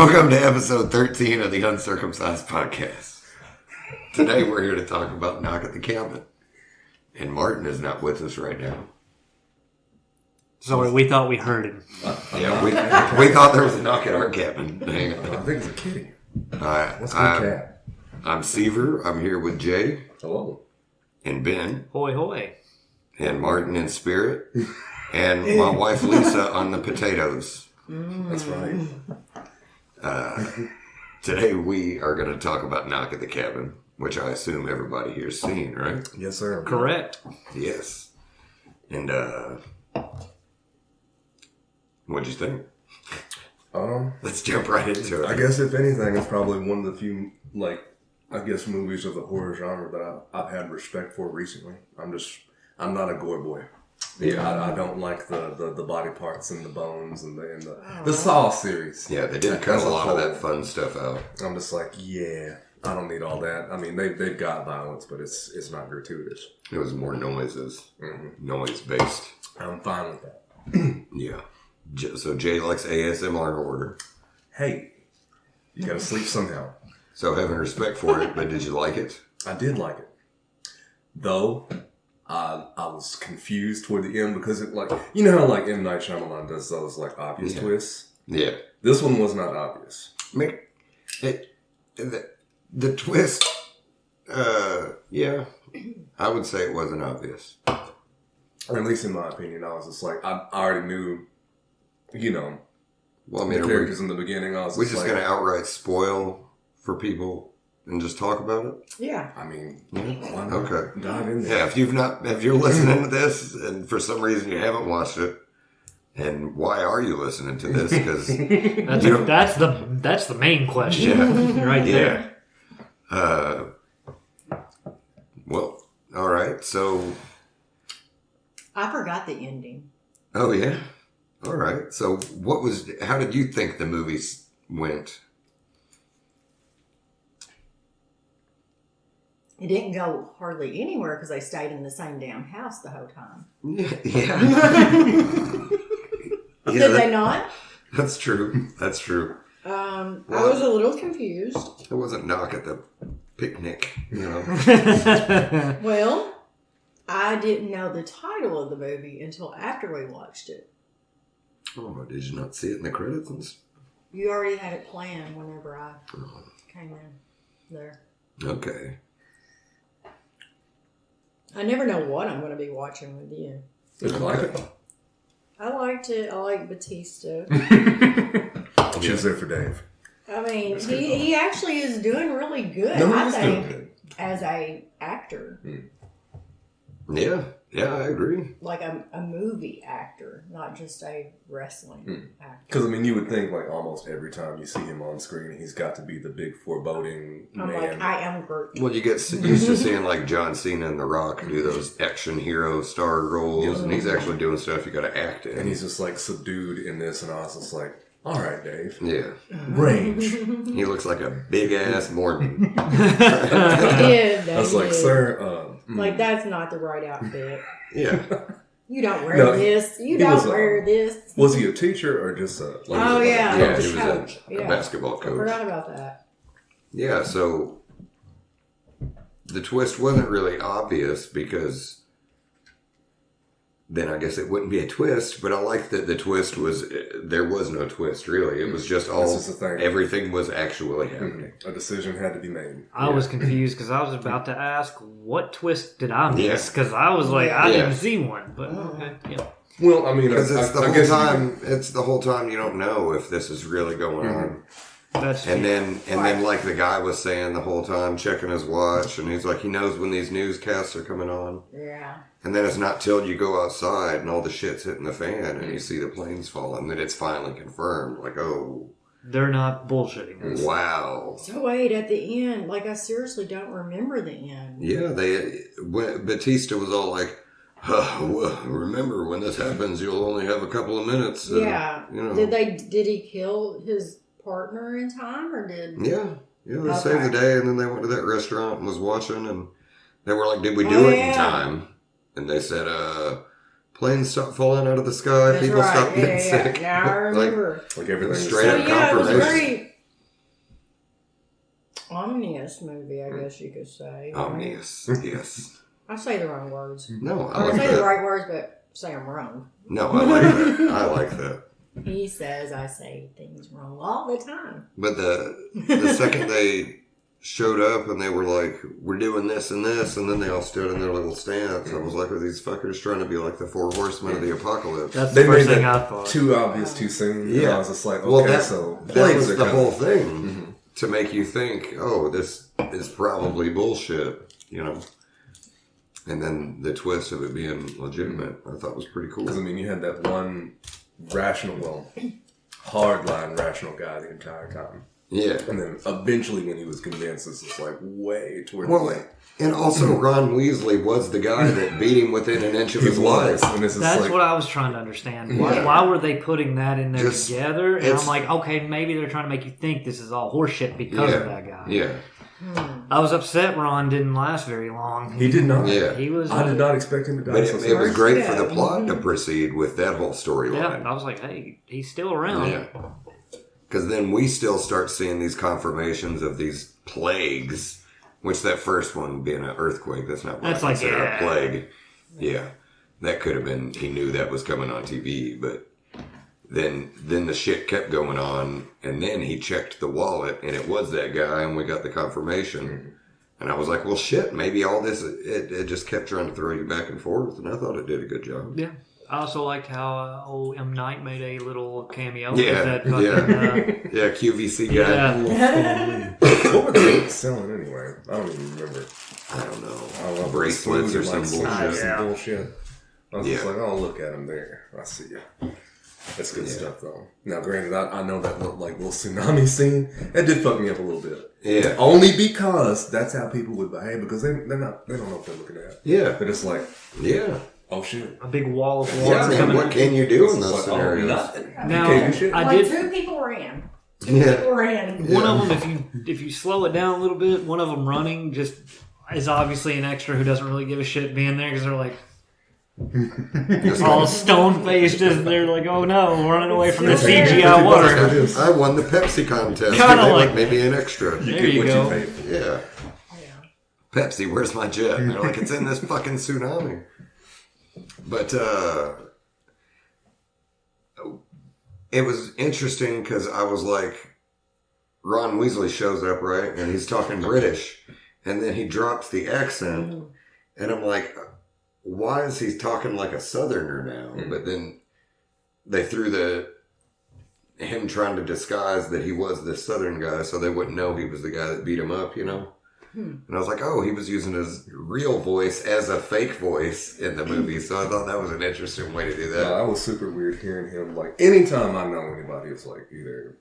Welcome to episode 13 of the Uncircumcised Podcast. Today we're here to talk about Knock at the Cabin. And Martin is not with us right now. Sorry, we thought we heard him. Yeah, we thought there was a knock at our cabin. Hang on. I think it's a kitty. What's my cat? I'm Sigurd. I'm here with Jay. Hello. And Ben. Hoy hoy. And Martin in spirit. And my wife Lisa on the potatoes. That's right. Today we are going to talk about Knock at the Cabin, which I assume everybody here's seen, right? Yes, sir. Correct. Yes. And what'd you think? Let's jump right into it. I guess if anything, it's probably one of the few, movies of the horror genre that I've had respect for recently. I'm not a gore boy. Yeah, I don't like the body parts and the bones and the Saw series. Yeah, they did cut a lot of that fun stuff out. I'm just like, yeah, I don't need all that. I mean, they've got violence, but it's not gratuitous. It was more noises, noise based. I'm fine with that. Yeah. So Jay likes ASMR order. Hey, you gotta sleep somehow. So having respect for it, but did you like it? I did like it, though. I was confused toward the end because it you know how M. Night Shyamalan does those obvious twists? Yeah. This one was not obvious. The twist, yeah, I would say it wasn't obvious. Or at least in my opinion, I was just I already knew, well, the characters in the beginning. I was we're just going to outright spoil for people and just talk about it? Yeah. I mean, why not? Okay. Dive in there. Yeah, if you're listening to this and for some reason you haven't watched it, and why are you listening to this? Because that's the main question, right there. Well, all right. So I forgot the ending. Oh yeah. All right. So how did you think the movies went? It didn't go hardly anywhere because they stayed in the same damn house the whole time. Yeah. Did they not? That's true. I was a little confused. It wasn't Knock at the Picnic, Well, I didn't know the title of the movie until after we watched it. Oh, did you not see it in the credits? You already had it planned whenever I came in there. Okay. I never know what I'm going to be watching with you. Did you like it? I liked it. I like Batista. She was there for Dave. I mean, he actually is doing really good, No, I he's think, doing good. as a actor. Yeah, I agree. Like a movie actor, not just a wrestling actor. Because, you would think, almost every time you see him on screen, he's got to be the big foreboding I'm man. like, I am Groot. Well, you get used to seeing, John Cena and The Rock do those action hero star roles, and he's actually doing stuff you got to act in. And he's just, subdued in this, and I was just like, all right, Dave. Yeah. Range. He looks like a big-ass Mormon. He did. I was like, sir... that's not the right outfit. Yeah. You don't wear this. You don't wear this. Was he a teacher or just a... yeah. Yeah, he was coach. a basketball I coach. forgot about that. Yeah, so the twist wasn't really obvious because then I guess it wouldn't be a twist, but I like that the twist was, there was no twist really. It was just everything was actually happening. A decision had to be made. I was confused because I was about to ask, what twist did I miss? Because I was like, I didn't see one, but okay, yeah. Well, because it's the whole time you don't know if this is really going on. That's and then the guy was saying the whole time, checking his watch, and he's like, he knows when these newscasts are coming on. Yeah. And then it's not till you go outside and all the shit's hitting the fan and you see the planes falling that it's finally confirmed. They're not bullshitting us. Wow. So wait, at the end, I seriously don't remember the end. Yeah, Batista was all like, remember when this happens, you'll only have a couple of minutes. Yeah. Did he kill his partner in time or did? Yeah, they saved the day and then they went to that restaurant and was watching and they were like, did we do it in time? And they said, planes stopped falling out of the sky, people stopped getting sick. Now I remember. Everything straight up confirmation. omnious movie, I guess you could say. Omnious, yes. I say the wrong words. No, I I like say that. the right words, but say them wrong. No, I like that. I like that. He says I say things wrong all the time. But the second they showed up and they were like, we're doing this, and then they all stood in their little stance, I was like, are these fuckers trying to be like the four horsemen of the apocalypse? That's the first thing I thought. Too obvious too soon. Yeah. I was just like, okay, Well, that was the kinda- whole thing to make you think, oh, this is probably bullshit, you know? And then the twist of it being legitimate, I thought was pretty cool. Because, I mean, you had that one hardline rational guy the entire time. Yeah. And then eventually when he was convinced, it's just like way toward Well, the end. and also Ron Weasley was the guy that beat him within an inch of his life. And this is That's like, what I was trying to understand. Why were they putting that in there Just- together? And I'm like, okay, maybe they're trying to make you think this is all horseshit because of that guy. Yeah. I was upset Ron didn't last very long. he did not. Yeah. He was. I did not expect him to die. But so it was soon. great for the plot to proceed with that whole Yeah, storyline. I was like, hey, he's still around. Yeah. Because then we still start seeing these confirmations of these plagues, which that first one being an earthquake, that's not what That's I like, consider yeah. a plague. Yeah. That could have been, he knew that was coming on TV, but then the shit kept going on, and then he checked the wallet, and it was that guy, and we got the confirmation. And I was like, well, shit, maybe all this, it just kept trying to throw you back and forth, and I thought it did a good job. Yeah. I also liked how old M. Night made a little cameo. Yeah, That fucking, Yeah, QVC guy. yeah. What were they selling anyway? I don't even remember. I don't know. I don't know. Bracelets or some some bullshit. bullshit. I was just Yeah. like, oh, look at him there. I see you. That's good stuff, though. Now, granted, I know that little tsunami scene. It did fuck me up a little bit. Yeah. Only because that's how people would behave, because they don't know what they're looking at. Yeah. They're just like, Yeah. oh shit. A big wall of water Yeah, man, coming what in. can you do in It's those like, oh, scenarios? nothing. Now, You can't do shit. I Like did. 2 people ran. Yeah. People ran. One of them, if you slow it down a little bit, one of them running just is obviously an extra who doesn't really give a shit being there because they're like all stone faced and they're like, oh no, we're running away from the CGI water. I won the Pepsi contest. Kinda They like- let me be an extra. There you What go. paid for. Yeah. Pepsi, where's my jet? And they're like, it's in this fucking tsunami. But it was interesting because I was like, Ron Weasley shows up, right? And he's talking British. And then he drops the accent. And I'm like, why is he talking like a southerner now? But then they threw him trying to disguise that he was this southern guy so they wouldn't know he was the guy that beat him up, you know? And I was like, oh, he was using his real voice as a fake voice in the movie. So I thought that was an interesting way to do that. That was super weird hearing him. Like, anytime I know anybody is like either,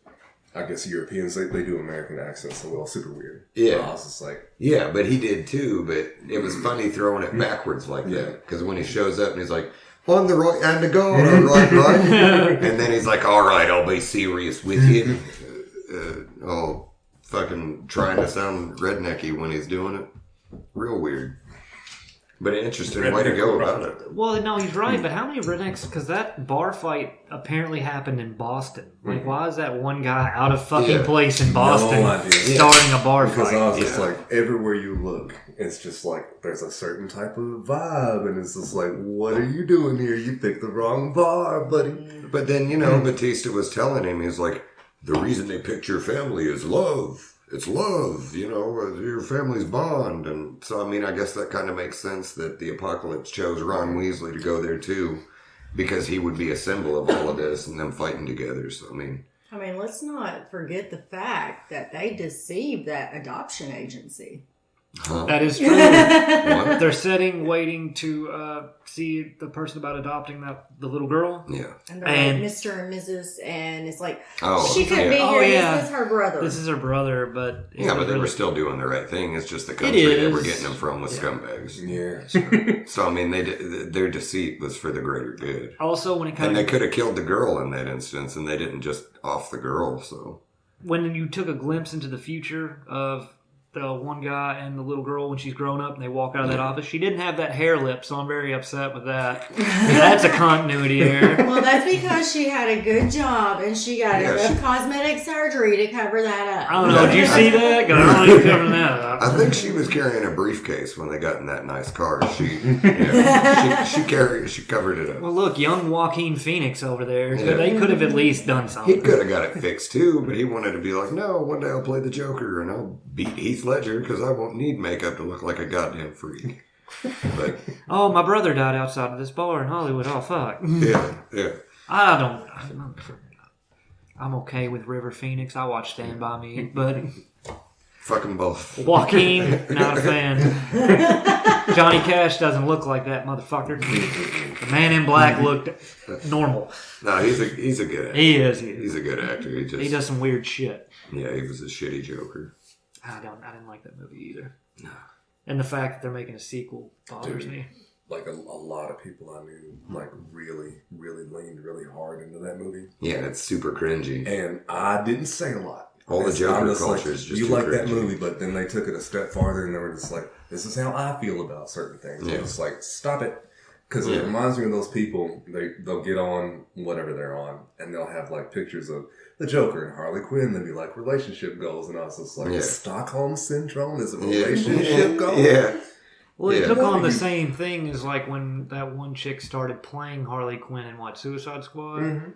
I guess Europeans, they do American accents, so we're all super weird. Yeah. So I was just like, Yeah, but he did too. But it was funny throwing it backwards like that. Because when he shows up and he's like, on the right and the go, right. And then he's like, all right, I'll be serious with you. All fucking trying to sound rednecky when he's doing it. Real weird. But an interesting way to go about it. Well, no, he's right, but how many rednecks? Because that bar fight apparently happened in Boston. Like, why is that one guy out of fucking place in Boston idea. starting a bar because fight? I was just like, everywhere you look, it's just like, there's a certain type of vibe, and it's just like, what are you doing here? You picked the wrong bar, buddy. But then, you know, Batista was telling him, he's like, the reason they picked your family is love. It's love, you know, your family's bond. And so, I mean, I guess that kind of makes sense that the apocalypse chose Ron Weasley to go there too, because he would be a symbol of all of this and them fighting together. So, I mean, let's not forget the fact that they deceived that adoption agency. That is true. what? They're sitting, waiting to see the person about adopting the little girl. Yeah. And they're And- like Mr. and Mrs. And it's like, Oh, she couldn't be yeah. here. Oh, yeah. This is her brother. This is her brother, but Yeah, but they really- were still doing the right thing. It's just the country they were is. getting them from with scumbags. Yeah. So, I mean, their deceit was for the greater good. Also, when it And kind they of could have killed the girl in that instance, and they didn't just off the girl, so. when you took a glimpse into the future of the one guy and the little girl when she's grown up and they walk out of that office. She didn't have that hair lip, so I'm very upset with that. That's a continuity error. Well, that's because she had a good job and she got enough cosmetic surgery to cover that up. I don't know. Did you see that? 'Cause I don't know you covering that up. I think she was carrying a briefcase when they got in that nice car. She covered it up. Well, look, young Joaquin Phoenix over there. Yeah. They could have at least done something. He could have got it fixed too, but he wanted to be like, no, one day I'll play the Joker and I'll beat Heath Ledger because I won't need makeup to look like a goddamn freak. But oh, my brother died outside of this bar in Hollywood. Oh, fuck. Yeah. I'm okay with River Phoenix. I watch Stand By Me, but fuck them both. Joaquin, not a fan. Johnny Cash doesn't look like that motherfucker. The Man in Black looked normal. No, he's a good actor. He is. He's a good actor. He does some weird shit. Yeah, he was a shitty Joker. I didn't like that movie either. No. And the fact that they're making a sequel bothers me. Like a lot of people I knew, like really, really leaned really hard into that movie. Yeah, it's super cringy. And I didn't say a lot. All the Joker culture is just you too like cringy. that movie, but then they took it a step farther and they were just like, this is how I feel about certain things. Yeah. It's like, stop it. Because it reminds me of those people, they'll get on whatever they're on, and they'll have like pictures of the Joker and Harley Quinn, they'll be like relationship goals, and I was just like, Stockholm Syndrome is a relationship goal? Yeah. Well, it took on the same thing as like when that one chick started playing Harley Quinn in Suicide Squad. Mm-hmm.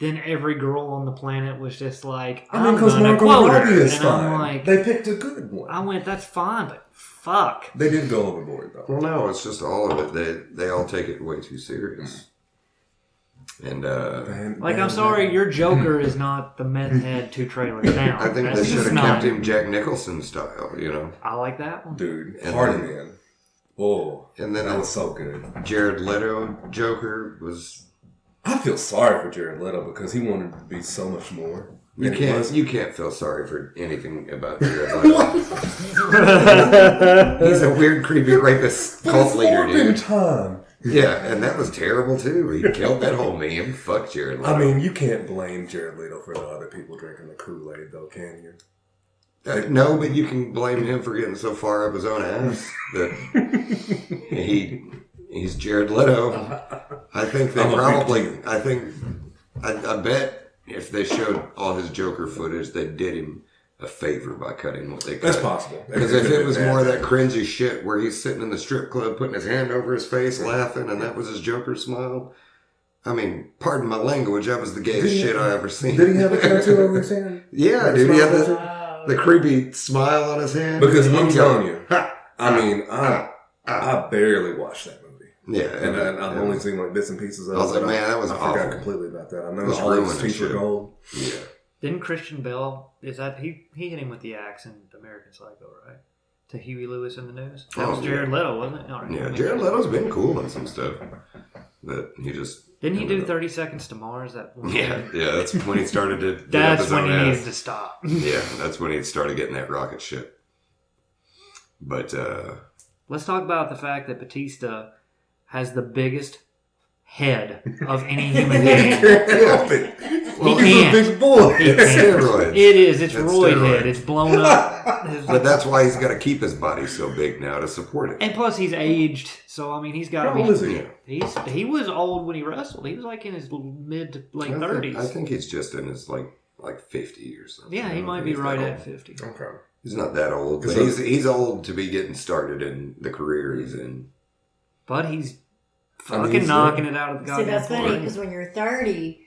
Then every girl on the planet was just like, I'm going to quote her. And fine. I'm like, they picked a good one. I went, that's fine, but fuck. They did go overboard, though. Well, no, it's just all of it. They all take it way too serious. And, I'm sorry, your Joker is not the meth head 2 trailers down. I think they should have kept him Jack Nicholson style, you know? I like that one. Dude, Party Man. Oh, and then that was so good. Jared Leto Joker was... I feel sorry for Jared Leto because he wanted to be so much more. You can't feel sorry for anything about Jared Leto. He's a weird, creepy rapist cult leader, dude. Time. Yeah, and that was terrible too. He killed that whole meme. Fuck Jared Leto. I mean, you can't blame Jared Leto for the other people drinking the Kool-Aid, though, can you? No, but you can blame him for getting so far up his own ass that he's Jared Leto. I think they I bet if they showed all his Joker footage, they did him a favor by cutting what they cut. That's possible. Because if it was more of that cringy shit where he's sitting in the strip club putting his hand over his face laughing and that was his Joker smile, I mean, pardon my language, that was the gayest shit I ever seen. Did he have a tattoo over his hand? Yeah, dude, he had the creepy smile on his hand. Because I'm telling you, I barely watched that movie. Yeah, and I've only seen like bits and pieces of it. I was like, man, that was awful. I forgot completely about that. I know all his feet were gold. Yeah. Didn't Christian Bale, he hit him with the axe in American Psycho, right? To Huey Lewis in the news? That was Jared Leto, wasn't it? Right. Yeah, Jared Leto's been cool on some stuff. But he just... Didn't he do 30 Seconds to Mars? Yeah, that's when he started to... That's when he needed to stop. Yeah, that's when he started getting that rocket ship. But, let's talk about the fact that Batista has the biggest head of any human being. Well, he's a big boy. It's steroids. It is. It's roid head. It's blown up. But that's why he's got to keep his body so big now to support it. And plus, he's aged. So, I mean, he's got to be... How old is he? He was old when he wrestled. He was like in his mid to late 30s. I think he's just in his like 50 or something. Yeah, he might be right at 50. Okay. He's not that old. But he's old to be getting started in the career he's in. But he's fucking knocking it out of the goddamn See, that's funny park. because when you're 30,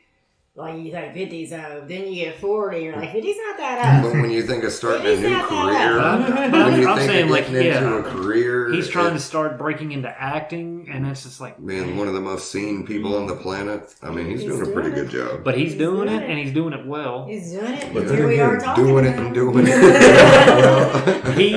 like you think 50's old, then you get 40, you're like 50's not that old. But when you think of starting a new career, I'm saying like into a career, he's trying to start breaking into acting, and it's just like being one of the most seen people on the planet. I mean, he's doing a pretty good job. But he's doing it, and he's doing it well. He's doing it. But Here we are talking doing it about and doing it. He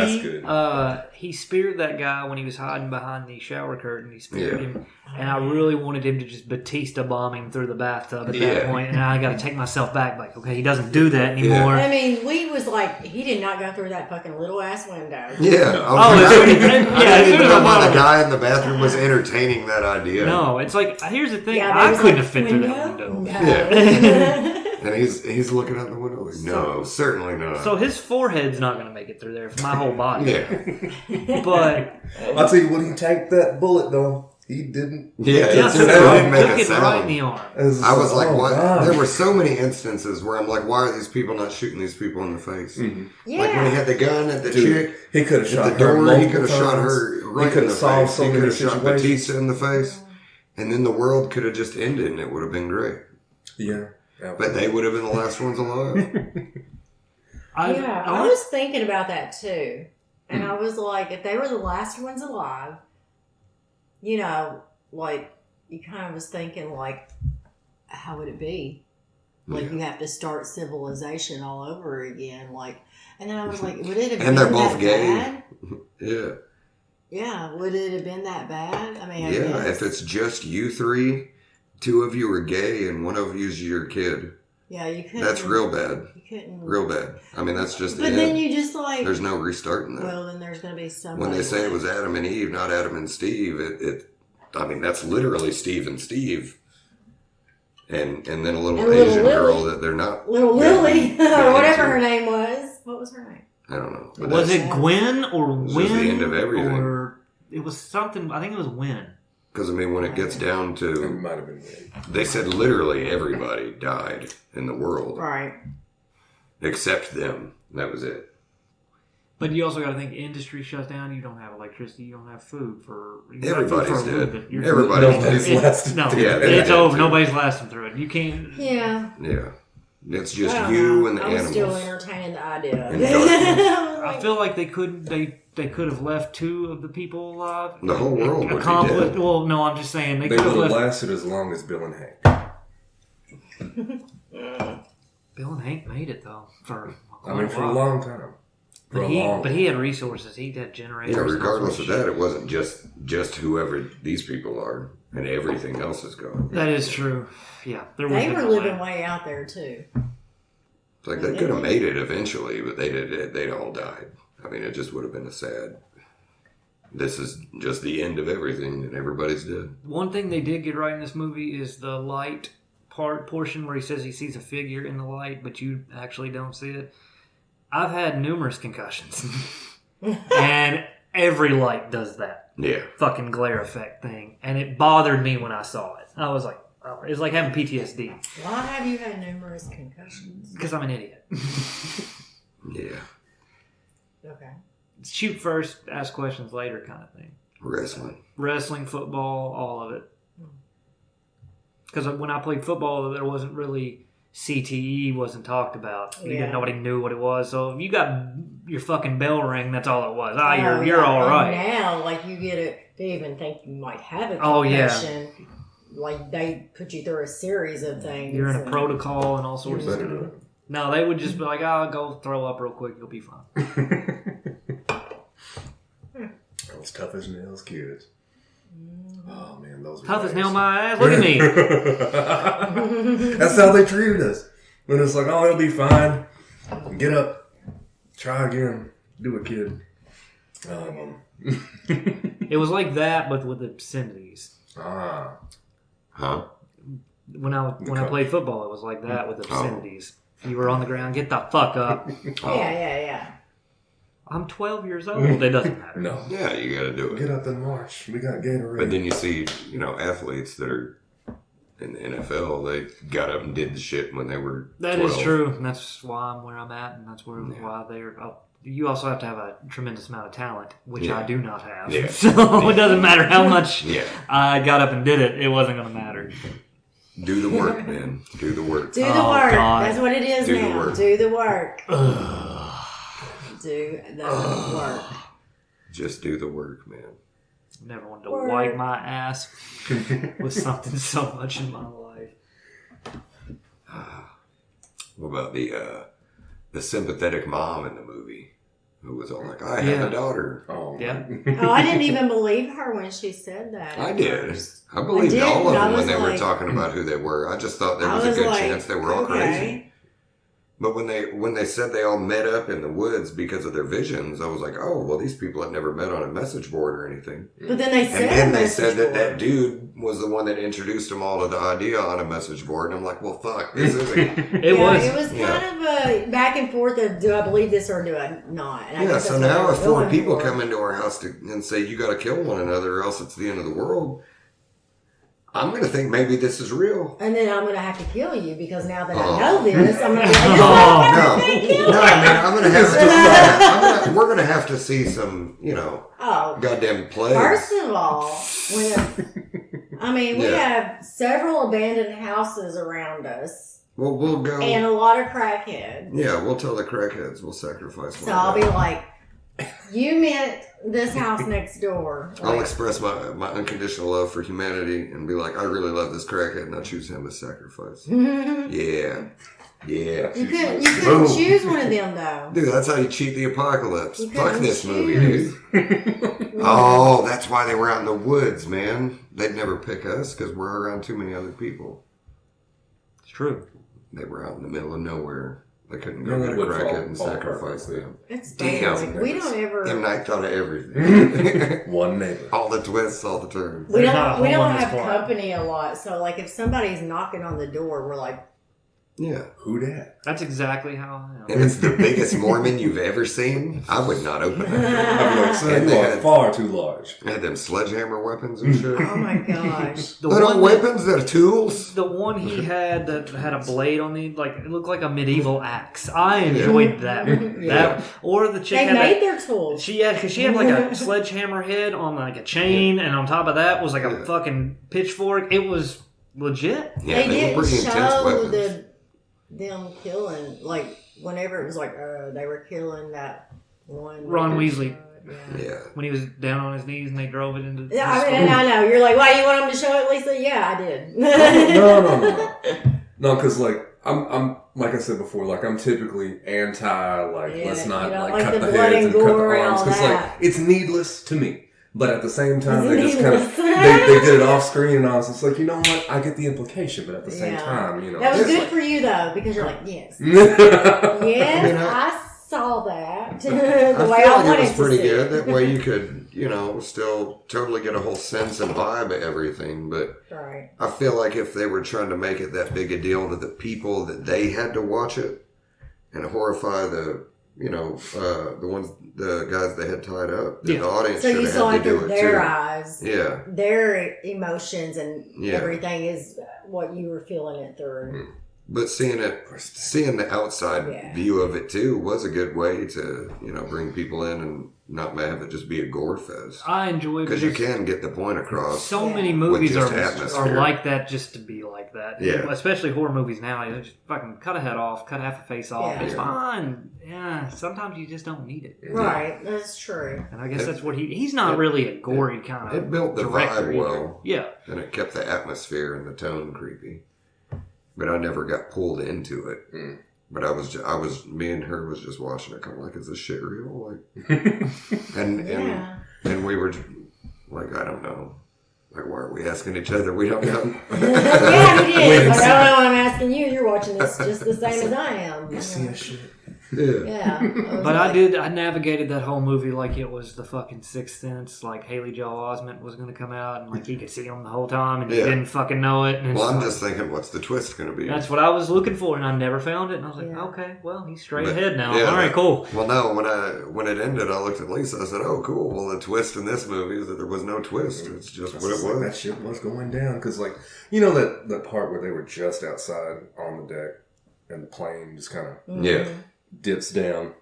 he speared that guy when he was hiding behind the shower curtain. He speared him, and I really wanted him to just Batista bomb him through the bathtub at that point. And I got to take myself back, like, okay, he doesn't do that anymore. I mean, we was like, he did not go through that fucking little ass window. Yeah. I didn't know why the guy in the bathroom was entertaining that idea. No, it's like, here's the thing. I couldn't have fit through that window. Yeah. And he's looking out the window like, no, certainly not. So his forehead's not going to make it through there. It's my whole body. Yeah. But I'll tell you, when he tanked that bullet, though, he didn't. Yeah, it it took didn't make a it right in sound. the arm. I was like, what? God. There were so many instances where I'm like, why are these people not shooting these people in the face? Mm-hmm. Yeah. Like when he had the gun at the Dude, chick, he could have at shot the her door, he multiple could have shot times. her He right could in the have solved face. so He many could have shot situations. Batista in the face. And then the world could have just ended and it would have been great. Yeah. But they would have been the last ones alive. I was thinking about that too. And I was like, if they were the last ones alive, you know, like, you kind of was thinking, like, how would it be? Like, Yeah. you have to start civilization all over again. Like, and then I was like, would it have And been they're both that gay. bad? Yeah. Yeah, would it have been that bad? I mean, I Yeah, guess. if it's just you three, two of you are gay and one of you's your kid. Yeah, you couldn't. That's real bad. You couldn't. Real bad. I mean, that's just the But end. then you just like. There's no restarting that. Well, then there's going to be somebody. When they say it was Adam and Eve, not Adam and Steve, I mean, that's literally Steve and Steve. And then a little And little Asian Lily. girl that they're not. Little Lily, or whatever her name was. What was her name? I don't know. But Was that's- it Gwen or was Win? the end of everything. Or it was something. I think it was Win. Because, I mean, when it gets down It to, might have been weird. they said literally everybody died in the world Right. except them. That was it. But you also got to think industry shuts down. You don't have electricity. You don't have food for Everybody's for a little dead. bit. You're- Everybody's Nobody's dead. lasted. No, Yeah, it's they're over. dead, too. Nobody's lasting through it. You can't. Yeah. Yeah. It's just I don't you know. and the I was animals. still entertaining the idea. And darkness. I feel like they couldn't. They could have left two of the people alive. The whole world would be Accomplished. dead. Well, no, I'm just saying They they would could have have left. lasted as long as Bill and Hank. Bill and Hank made it though for. I mean, for a while. long time. For But a long he had resources. He had generators. Yeah, and all regardless sorts of shit. that, it wasn't just whoever these people are, and everything else is gone. That is true. Yeah, there was. They were living way out there too. It's like they could have made it eventually, but they'd all died. I mean, it just would have been a sad. This is just the end of everything, and everybody's dead. One thing they did get right in this movie is the light portion where he says he sees a figure in the light, but you actually don't see it. I've had numerous concussions, and every light does that Yeah, fucking glare effect thing, and it bothered me when I saw it. I was like, oh, it's like having PTSD Why have you had numerous concussions? because I'm an idiot. yeah. Okay. Shoot first, ask questions later, kind of thing. Wrestling, football, all of it. Because when I played football, there wasn't really CTE wasn't talked about. Yeah. Nobody knew what it was. So if you got your fucking bell ring, that's all it was. Oh, You're all and right. now, like, you get it. They even think you might have a concussion. Oh, yeah. Like, they put you through a series of things. You're in a and- protocol and all sorts of Better stuff. do it. No, they would just be like, "I'll go throw up real quick. You'll be fine." Those tough as nails kids. Oh man, those were Tough as days. nail my ass. Look at me. That's how they treated us. When it's like, oh, it'll be fine. Get up, try again, do it, kid. It was like that, but with obscenities. Ah, Huh? When I played football, it was like that with obscenities. You were on the ground. Get the fuck up. Oh. Yeah. I'm 12 years old. It doesn't matter. no. Yeah, you got to do Get it. up and march. We got Gatorade. But then you see, athletes that are in the NFL. They got up and did the shit when they were. That 12. is true. And that's why I'm where I'm at, and that's why they're. You also have to have a tremendous amount of talent, which Yeah. I do not have. Yeah. So it doesn't matter how much Yeah. I got up and did it. It wasn't going to matter. Do the work, man. Do the work. Do the Oh, work. God. That's what it is Do the now. work. Do the work. Do the work. Just do the work, man. Never wanted to Word. wipe my ass with something so much in my life. What about the sympathetic mom in the movie who was all like, "I have Yeah. a daughter." oh, Yeah. Oh, I didn't even believe her when she said that. I at did. first. I believed did, all of but I them when was they were like- talking about who they were. I just thought there I was a good like, chance they were all okay. crazy. But when they said they all met up in the woods because of their visions, I was like, oh, well, these people had never met on a message board or anything. But then they said, And then they message said that board. dude was the one that introduced them all to the idea on a message board. And I'm like, well, fuck, this isn't. It was. It was kind of a back and forth of, do I believe this or do I not? And I Yeah, guess so that's what now they if were 4 going people for. come into our house and say, you got to kill one another or else it's the end of the world, I'm going to think maybe this is real. And then I'm going to have to kill you because now that I know this, I'm going to be like, No, I mean, I'm going to have to, we're going to have to see some, goddamn plays. First of all, we have several abandoned houses around us. Well, we'll go. And a lot of crackheads. Yeah, we'll tell the crackheads we'll sacrifice one. So I'll be like, you meant this house next door. I'll express my unconditional love for humanity and be like, I really love this crackhead and I choose him as sacrifice. Yeah. You couldn't choose one of them, though. Dude, that's how you cheat the apocalypse. You Fuck this choose. movie, dude. Oh, that's why they were out in the woods, man. They'd never pick us because we're around too many other people. It's true. They were out in the middle of nowhere. They couldn't go No, get a that would crackhead and fall sacrifice apart. them. It's Damn. like, we don't ever. M. Night thought of everything. One neighbor. All the twists, all the turns. We There's not a don't hole in this have plot. company a lot, so like if somebody's knocking on the door, we're like, Yeah. Who dat? That's exactly how I am. And it's the biggest Mormon you've ever seen. I would not open that door. I'd be like, son, And you they are had- far too large. They had them sledgehammer weapons and shit. oh my gosh. The They're not one weapons, they're tools. The one he had that had a blade on the it looked like a medieval axe. I enjoyed that. Yeah. Or the chick They had made that, their tools. she had like a sledgehammer head on like a chain, and on top of that was like a Yeah. fucking pitchfork. It was legit. Yeah, they were didn't pretty intense show weapons. them killing, like, whenever it was like, they were killing that one. Ron Weasley. Yeah. When he was down on his knees and they drove it into. Yeah, I mean, I know. You're like, why, you want them to show it, Lisa? Yeah, I did. No, because like I'm like I said before, like I'm typically anti like Yeah, let's not you don't like like cut the the blood heads and and cut the gore and arms all because that. like it's needless to me. But at the same time, It's they just kind of needless. they did it off screen, and I was just like, you know what? I get the implication, but at the same Yeah. time, you know, That was it's good like, for you, though, because you're like, yes. yeah. Yes, I saw that. the I way feel I like wanted it was to pretty see good. it. That way you could, still totally get a whole sense and vibe of everything. But Right. I feel like if they were trying to make it that big a deal to the people that they had to watch it and horrify the guys they had tied up, the audience So should you have saw had it to do through it their too. eyes. Yeah. Their emotions and Yeah. everything is what you were feeling it through. But seeing the outside Yeah. view of it too was a good way to, bring people in and not have it just be a gore fest. I enjoy it Because you can get the point across. So Yeah. many movies just are atmosphere. like that just to be like that. Yeah. Especially horror movies now. You just fucking cut a head off, cut half a face off. Yeah. It's fine. Yeah. Sometimes you just don't need it. Right, that's true. And I guess that's what he's not really a gory kind of It built the director vibe either. well. Yeah. And it kept the atmosphere and the tone creepy. But I never got pulled into it. But me and her was just watching it, kind of like, is this shit real? Like, and we were like, I don't know. Like, why are we asking each other? We don't know. Yeah, he did. Like, I don't know. I'm asking you. You're watching this just the same as I am. You see that shit? Yeah. Yeah. But I navigated that whole movie like it was the fucking Sixth Sense. Like Haley Joel Osment was going to come out and like he could see him the whole time and he Yeah. didn't fucking know it. And Well, it's I'm like- just thinking, what's the twist going to be? that's what I was looking for, and I never found it. And I was like, Yeah. okay, well, he's straight But, ahead now. yeah, All right, cool. Well, no, when it ended, I looked at Lisa. I said, "Oh, cool. Well, the twist in this movie is that there was no twist. It's just what it Like, that was." shit was going down because, like, you know that part where they were just outside on the deck and the plane just kind of Yeah. dips down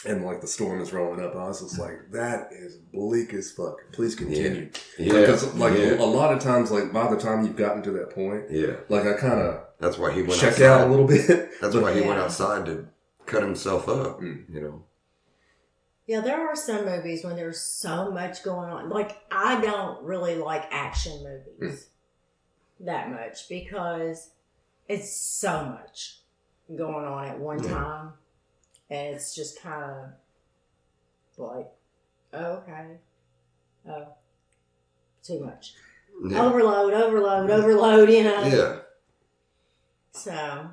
and like the storm is rolling up. I was just like, that is bleak as fuck. Please continue. Yeah. Because like Yeah. a lot of times, like by the time you've gotten to that point, Yeah. like I kind of That's why he went check outside. out a little bit. That's why he went Yeah. outside to cut himself up. Yeah, there are some movies when there's so much going on. Like, I don't really like action movies that much because it's so much going on at one time. And it's just kind of like, oh, okay. Oh, too much. Yeah. Overload, you know? Yeah. So,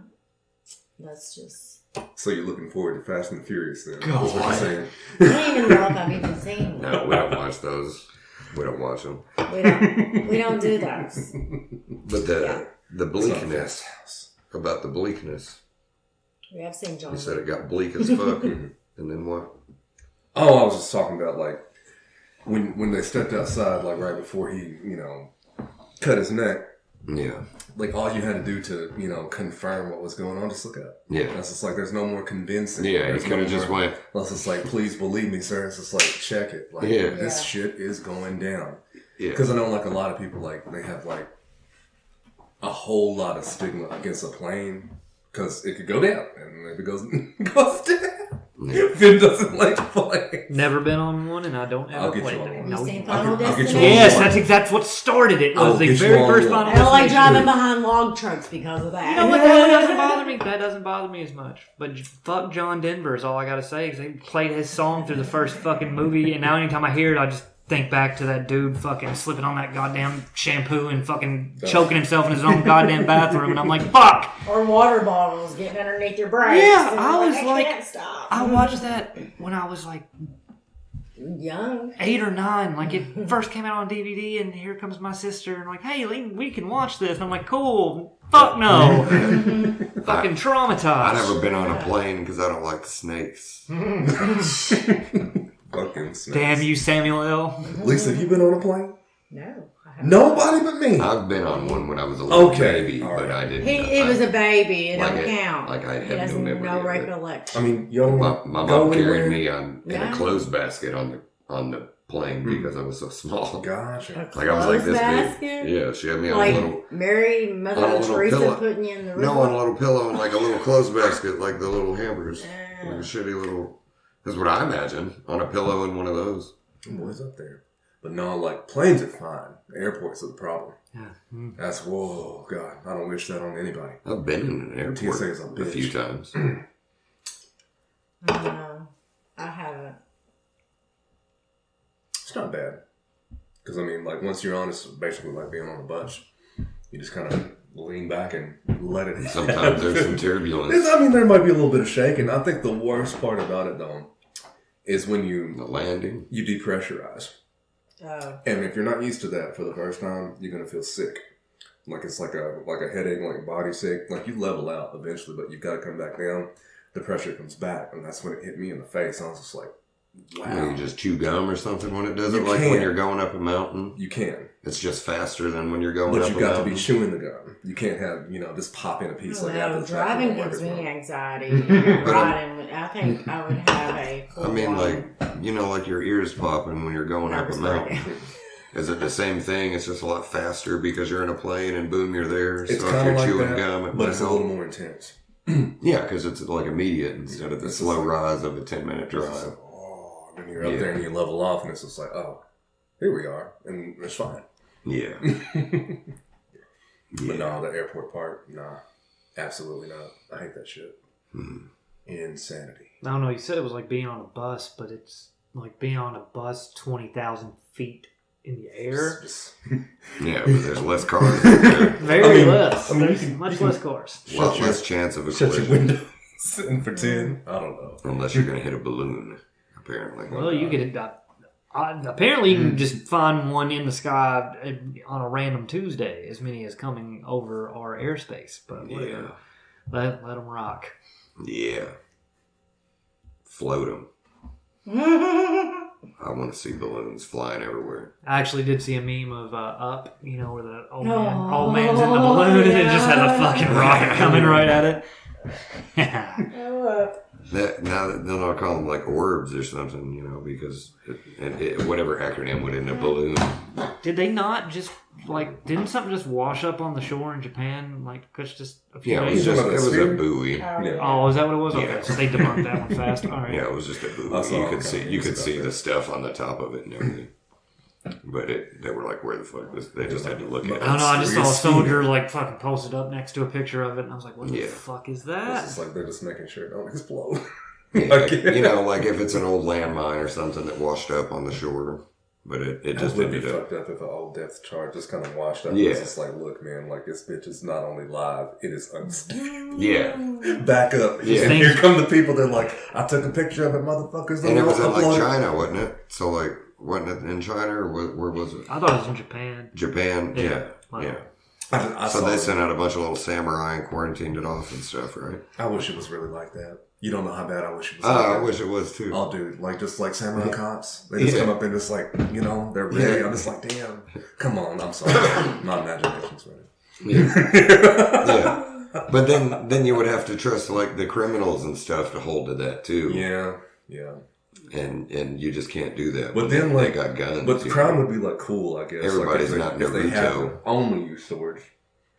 that's just... So you're looking forward to Fast and the Furious then? God. That's what you're saying. I don't even know if I've even seen them. No, we don't watch those. We don't watch them. We don't do those. But the bleakness, about the bleakness. We have seen John. You said it got bleak as fuck. And then what? Oh, I was just talking about, like, when they stepped outside, like, right before he, cut his neck. Yeah. Like, all you had to do to, confirm what was going on, just look up. Yeah. That's just like, there's no more convincing. Yeah, he could have just went. It's just like, please believe me, sir. It's just like, check it. Like, this shit is going down. Yeah. Because I know, like, a lot of people, like, they have, like, a whole lot of stigma against a plane. Because it could go down. And if it goes down, Finn doesn't like planes. Never been on one, and I don't ever play one. them. You No. seen Final I'll get you Destination? Yes, that's what started it. It was the very first Final I don't like Destination. driving behind log trucks because of that. You know what? That doesn't bother me. That doesn't bother me as much. But fuck John Denver is all I gotta say. Because they played his song through the first fucking movie, and now anytime I hear it, I just think back to that dude fucking slipping on that goddamn shampoo and fucking choking himself in his own goddamn bathroom, and I'm like, fuck. Or water bottles getting underneath your brakes. Yeah, and I was like, can't stop. I watched that when I was like Young. 8 or 9. Like it first came out on DVD, and here comes my sister, and like, hey, we can watch this. And I'm like, cool. Fuck no. Fucking traumatized. I've never been on a plane because I don't like snakes. Fucking snakes. Damn you, Samuel L. Lisa, have you been on a plane? No. I haven't. Nobody but me. I've been on one when I was a little baby, all but right. I didn't. It was a baby. It Like don't it- count. like I He have has no memory no of it. recollection. I mean, y'all My go mom carried anywhere? me in a No. clothes basket on the plane because I was so small. Gotcha. Like I was like this Clothes big. Yeah, she had me on Like a little. Mary, Mother on a of little Teresa pillow. putting you in the river. No, on a little pillow and like a little clothes basket, like the little hampers. Yeah. Like a shitty little. That's what I imagine on a pillow in one of those. Boys up there. But no, like, planes are fine. Airports are the problem. Yeah. That's, whoa, God. I don't wish that on anybody. I've been in an airport TSA is a a bitch. few times. No, I haven't. It's not bad. Because, I mean, like, once you're on, it's basically like being on a bus. You just kind of lean back and let it Sometimes there's some turbulence. I mean, there might be a little bit of shaking. I think the worst part about it, though, is when The landing. you depressurize. Oh. And if you're not used to that for the first time, you're gonna feel sick. Like it's like a headache, like body sick. Like you level out eventually, but you've got to come back down. The pressure comes back, and that's when it hit me in the face. I was just like, wow. You just chew gum or something when it does it. You Like can. when you're going up a mountain. You can, It's just faster than when you're going but up you a got to mountain. be chewing the gum. You can't have just pop in a piece like after the fact. Driving It won't gives work as me well. anxiety. But Riding, I think I would have a. I mean, like, like your ears popping when you're going up a mountain. Is it the same thing? It's just a lot faster because you're in a plane and boom, you're there. It's So if kind you're of like chewing that, gum, it but might it's a help. little more intense. Yeah, because it's like immediate instead of the It's slow just like- rise of a 10-minute It's just drive. like, oh, then you're up there and you level off, and it's just like, oh, here we are, and it's fine. Yeah. But no, the airport part, nah, absolutely not. I hate that shit. Insanity. I don't know. You said it was like being on a bus, but it's like being on a bus 20,000 feet in the air. Yeah, but there's less cars. There. Very less. I mean, There's you can- much you can- less cars. A lot less chance of a Shut your collision. windows and pretend. I don't know. Unless you're going to hit a balloon, apparently. Well, you could. Apparently, you can just find one in the sky on a random Tuesday. As many as coming over our airspace, but whatever. Let them rock. Yeah. Float them. I want to see balloons flying everywhere. I actually did see a meme of Up, where the old Oh, man's in the balloon and it just has a yeah. fucking rocket coming right at it. Now then I'll call them like orbs or something, because whatever acronym would end up balloon. Did they not just didn't something just wash up on the shore in Japan just a few Yeah, days? it Talking was about a sphere? buoy. Yeah. Oh, is that what it was? Yeah. Okay, so they debunked that one fast. All right. Yeah, it was just a buoy. I saw You all could kinds see of you could stuff see there. the stuff on the top of it and everything. But they were like, where the fuck was? They just had to look at I don't know. I it. just saw a soldier fucking posted up next to a picture of it, and I was like, "What the Yeah. fuck is It's that?" just like they're just making sure it don't explode. Yeah, like if it's an old landmine or something that washed up on the shore, but it just would be ended up. fucked up if an old depth charge just kind of washed up. Yeah. It's just like, look, man, this bitch is not only live, it is unstable. Yeah, Back up. Yeah. And here come the people that I took a picture of it, motherfuckers. and it was in upload it. China, wasn't it? So Wasn't it in China or where was it? I thought it was in Japan. Japan, yeah. Wow. Yeah. I So saw they it. sent out a bunch of little samurai and quarantined it off and stuff, right? I wish it was really like that. You don't know how bad I wish it was. Oh, like I that. wish it was too. Oh, dude, like just like samurai cops, they just Yeah. come up and just like they're ready. Yeah. I'm just like, damn, come on. I'm sorry, my imagination's ready. Yeah. But then you would have to trust like the criminals and stuff to hold to that too. Yeah. And you just can't do that. But when then they like, got guns. but the crowd would be like cool, I guess. Everybody's like, not if they have Naruto. only use swords,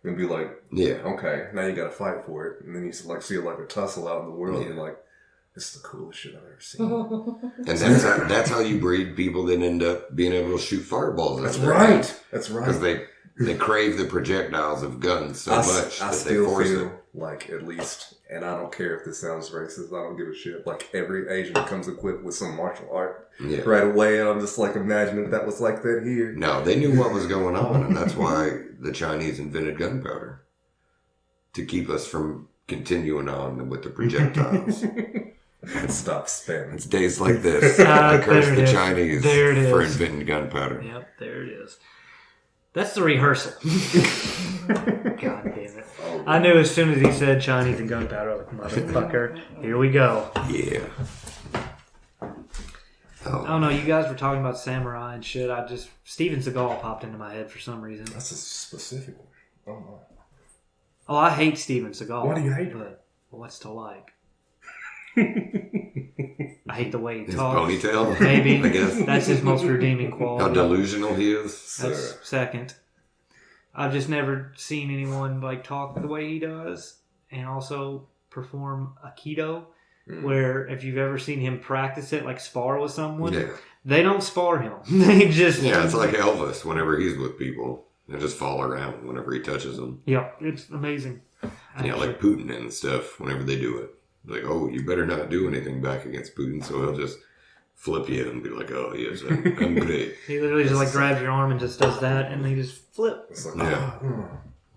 and be like, Yeah. okay, now you got to fight for it, and then you like see like a tussle out in the world, Yeah. and you're like, this is the coolest shit I've ever seen. And that's how you breed people that end up being able to shoot fireballs. That's right. That's right. Because they crave the projectiles of guns so much I that they still force feel it. like at least, and I don't care if this sounds racist, I don't give a shit. Like every Asian comes equipped with some martial art Yeah. right away, and I'm just like imagining if that was like that here. No, they knew what was going on, and that's why the Chinese invented gunpowder. To keep us from continuing on with the projectiles. Stop spamming. It's days like this. I curse there the it is. Chinese There it for is. inventing gunpowder. Yep, there it is. That's the rehearsal. God damn it. I knew as soon as he said Chinese and gunpowder, like, motherfucker, here we go. Yeah. I Oh, don't know, you guys were talking about samurai and shit. Steven Seagal popped into my head for some reason. That's a specific one. Oh my. Oh, I hate Steven Seagal. Why do you hate him? But what's to like? I hate the way he his talks. ponytail? Maybe. I guess. That's his most redeeming How quality. delusional he is. That's second. I've just never seen anyone like talk the way he does and also perform Aikido, where if you've ever seen him practice it, like spar with someone, Yeah. they don't spar him. They just... Yeah, it's like Elvis whenever he's with people. They just fall around whenever he touches them. Yeah, it's amazing. Yeah, like Putin and stuff whenever they do it. Like, oh, you better not do anything back against Putin, so he'll just flip you and be like, oh, yes, I'm great. He literally just like grabs your arm and just does that, and they just flip. It's like, Yeah.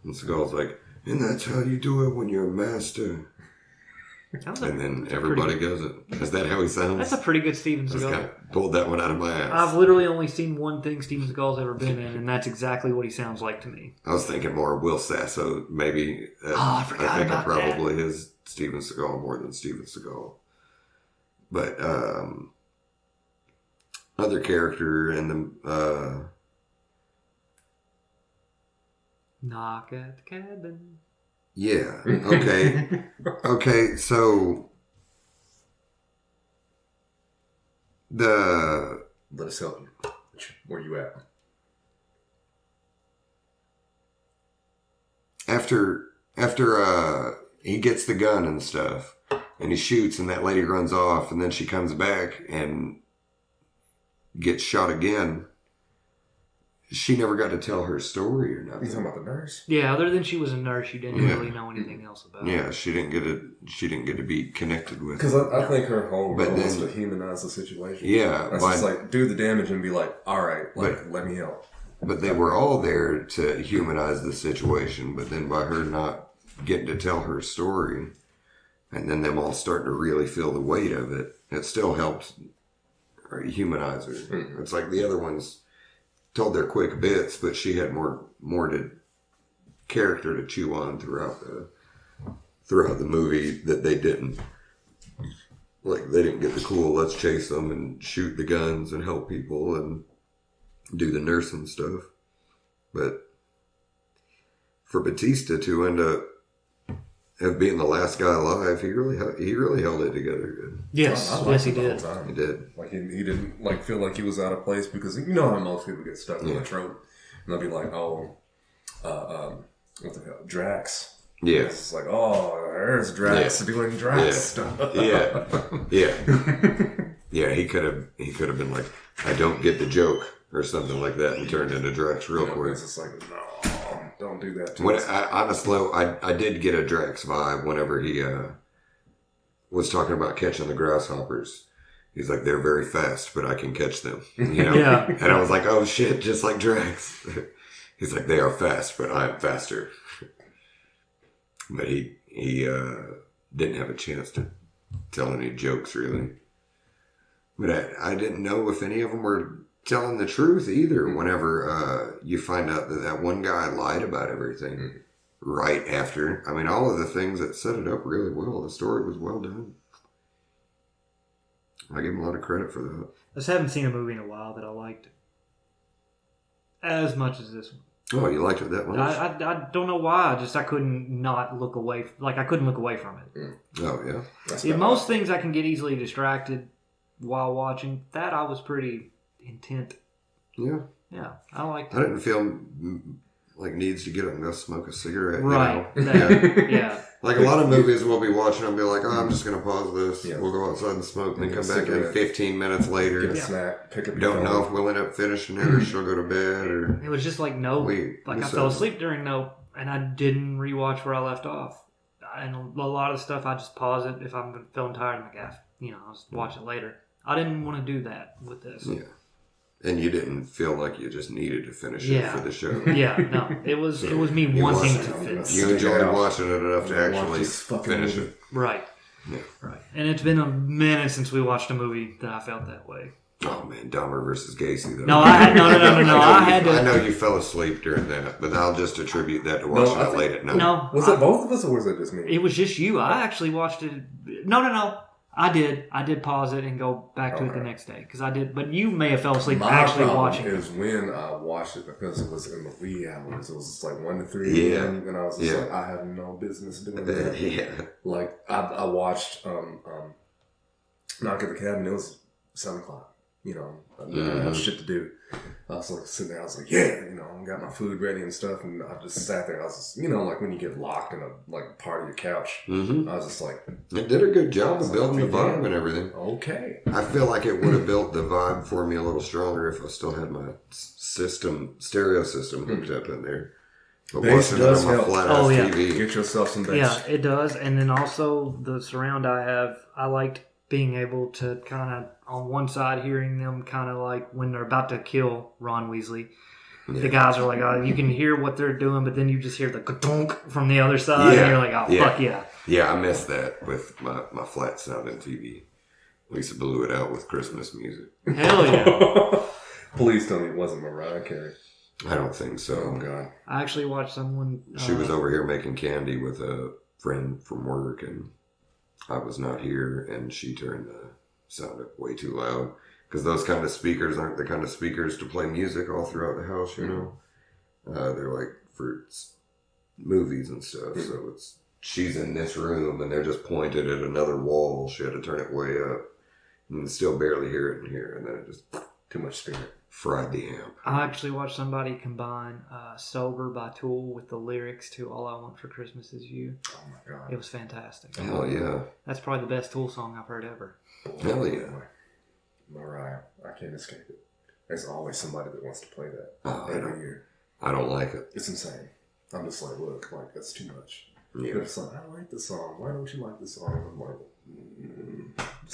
And Seagal's like, and that's how you do it when you're a master. That was And then everybody does it. Is that how he sounds? That's a pretty good Steven I just Seagal. kind of pulled that one out of my ass. I've literally only seen one thing Steven Seagal's ever been in, and that's exactly what he sounds like to me. I was thinking more of Will Sasso. Maybe. I forgot I think about I probably is Steven Seagal more than Steven Seagal. But other character in the Knock at the cabin. yeah. Okay. Okay, so the let us help you. Where you at? after he gets the gun and stuff and he shoots and that lady runs off and then she comes back and gets shot again. She never got to tell her story or You nothing. talking about the nurse? Yeah, other than she was a nurse, you didn't Yeah. really know anything else about. Yeah, she didn't get to be connected with. Because I think her whole But goal was then- to humanize the situation. Yeah, That's but- just like do the damage and be like, all right, like let me help. But they were all there to humanize the situation. But then by her not getting to tell her story, and then them all starting to really feel the weight of it, it still helped humanize her. Mm-hmm. It's like the other ones told their quick bits, but she had more to character to chew on throughout the movie that they didn't. Like they didn't get the cool, let's chase them and shoot the guns and help people and do the nursing stuff. But for Batista to end up of being the last guy alive, he really held it together good. Yes, I liked yes, he him the whole did. time. He did. Like he didn't like feel like he was out of place because you know how most people get stuck in Yeah. a trope and they'll be like, oh, what the hell, Drax. Yeah. It's like, oh, there's Drax doing Drax Yeah. stuff. Yeah. He could have been like, I don't get the joke or something like that and turned into Drax real quick. It's just like, no, don't do that to When us. honestly, I did get a Drax vibe whenever he was talking about catching the grasshoppers. He's like, they're very fast, but I can catch them. You know? Yeah. And I was like, oh shit, just like Drax. He's like, they are fast, but I'm faster. But he didn't have a chance to tell any jokes really. But I didn't know if any of them were telling the truth either. Whenever you find out that one guy lied about everything right after. I mean, all of the things that set it up really well. The story was well done. I give him a lot of credit for that. I just haven't seen a movie in a while that I liked as much as this one. Oh, you liked it that much? I don't know why. I couldn't not look away. I couldn't look away from it. Oh, yeah. In most things, I can get easily distracted while watching. That I was pretty intent. Yeah. Yeah, I liked it. I didn't feel like needs to get up and go smoke a cigarette. Right. You know? Yeah. Like a lot of movies we'll be watching and be like, oh, I'm just going to pause this. Yeah. We'll go outside and smoke and then Get come a back in cigarette. 15 minutes later. Get a snack, pick up your Don't phone. know if we'll end up finishing it or she'll go to bed or... It was just like Nope. I fell asleep during Nope, and I didn't rewatch where I left off. And a lot of the stuff, I just pause it if I'm feeling tired. I'm like, I'll just watch it later. I didn't want to do that with this. Yeah. And you didn't feel like you just needed to finish it for the show. Yeah, no. It was me You wanting watched to it. finish. You enjoyed watching it enough to actually finish it. Right. Yeah. Right. And it's been a minute since we watched a movie that I felt that way. Oh man, Dahmer versus Gacy though. No, I had I know you fell asleep during that, but I'll just attribute that to watching it late at night. No. Was it both of us or was it just me? It was just you. I actually watched it. No. I did pause it and go back to it the next day because I did. But you may have fell asleep actually watching it. It was when I watched it because it was in the wee hours. It was just like 1 to 3 a.m. And I was just like, I have no business doing that. Yeah. Like I watched Knock at the Cabin. It was 7 o'clock. You know, I had shit to do. I was like sitting there. I was like, I got my food ready and stuff, and I just sat there. I was just, like when you get locked in a part of your couch. I was just like, it did a good job of building the vibe and everything. Okay. I feel like it would have built the vibe for me a little stronger if I still had my stereo system hooked up in there. But Bass watching it does on my help. flat Oh, yeah. TV. Get yourself some bass. Yeah, it does. And then also the surround I have, I liked being able to kind of on one side hearing them kind of like when they're about to kill Ron Weasley. Yeah. The guys are like, you can hear what they're doing, but then you just hear the ka-tunk from the other side, and you're like, fuck yeah. Yeah, I missed that with my flat sounding TV. Lisa blew it out with Christmas music. Hell yeah. Please tell me it wasn't Mariah Carey. I don't think so. Oh, God. I actually watched someone... She was over here making candy with a friend from work, and I was not here, and she turned the sound up way too loud. Because those kind of speakers aren't the kind of speakers to play music all throughout the house, you know? They're like for movies and stuff, so she's in this room, and they're just pointed at another wall. She had to turn it way up, and still barely hear it in here, and then it just... Too much spirit. Fried the amp. I actually watched somebody combine Sober by Tool with the lyrics to All I Want for Christmas Is You. Oh, my God. It was fantastic. Hell yeah. That's probably the best Tool song I've heard ever. Hell yeah. Mariah, I can't escape it. There's always somebody that wants to play that every year. I don't like it. It's insane. I'm just like, look, like that's too much. Yeah. But it's like, I like the song. Why don't you like the song? I'm like,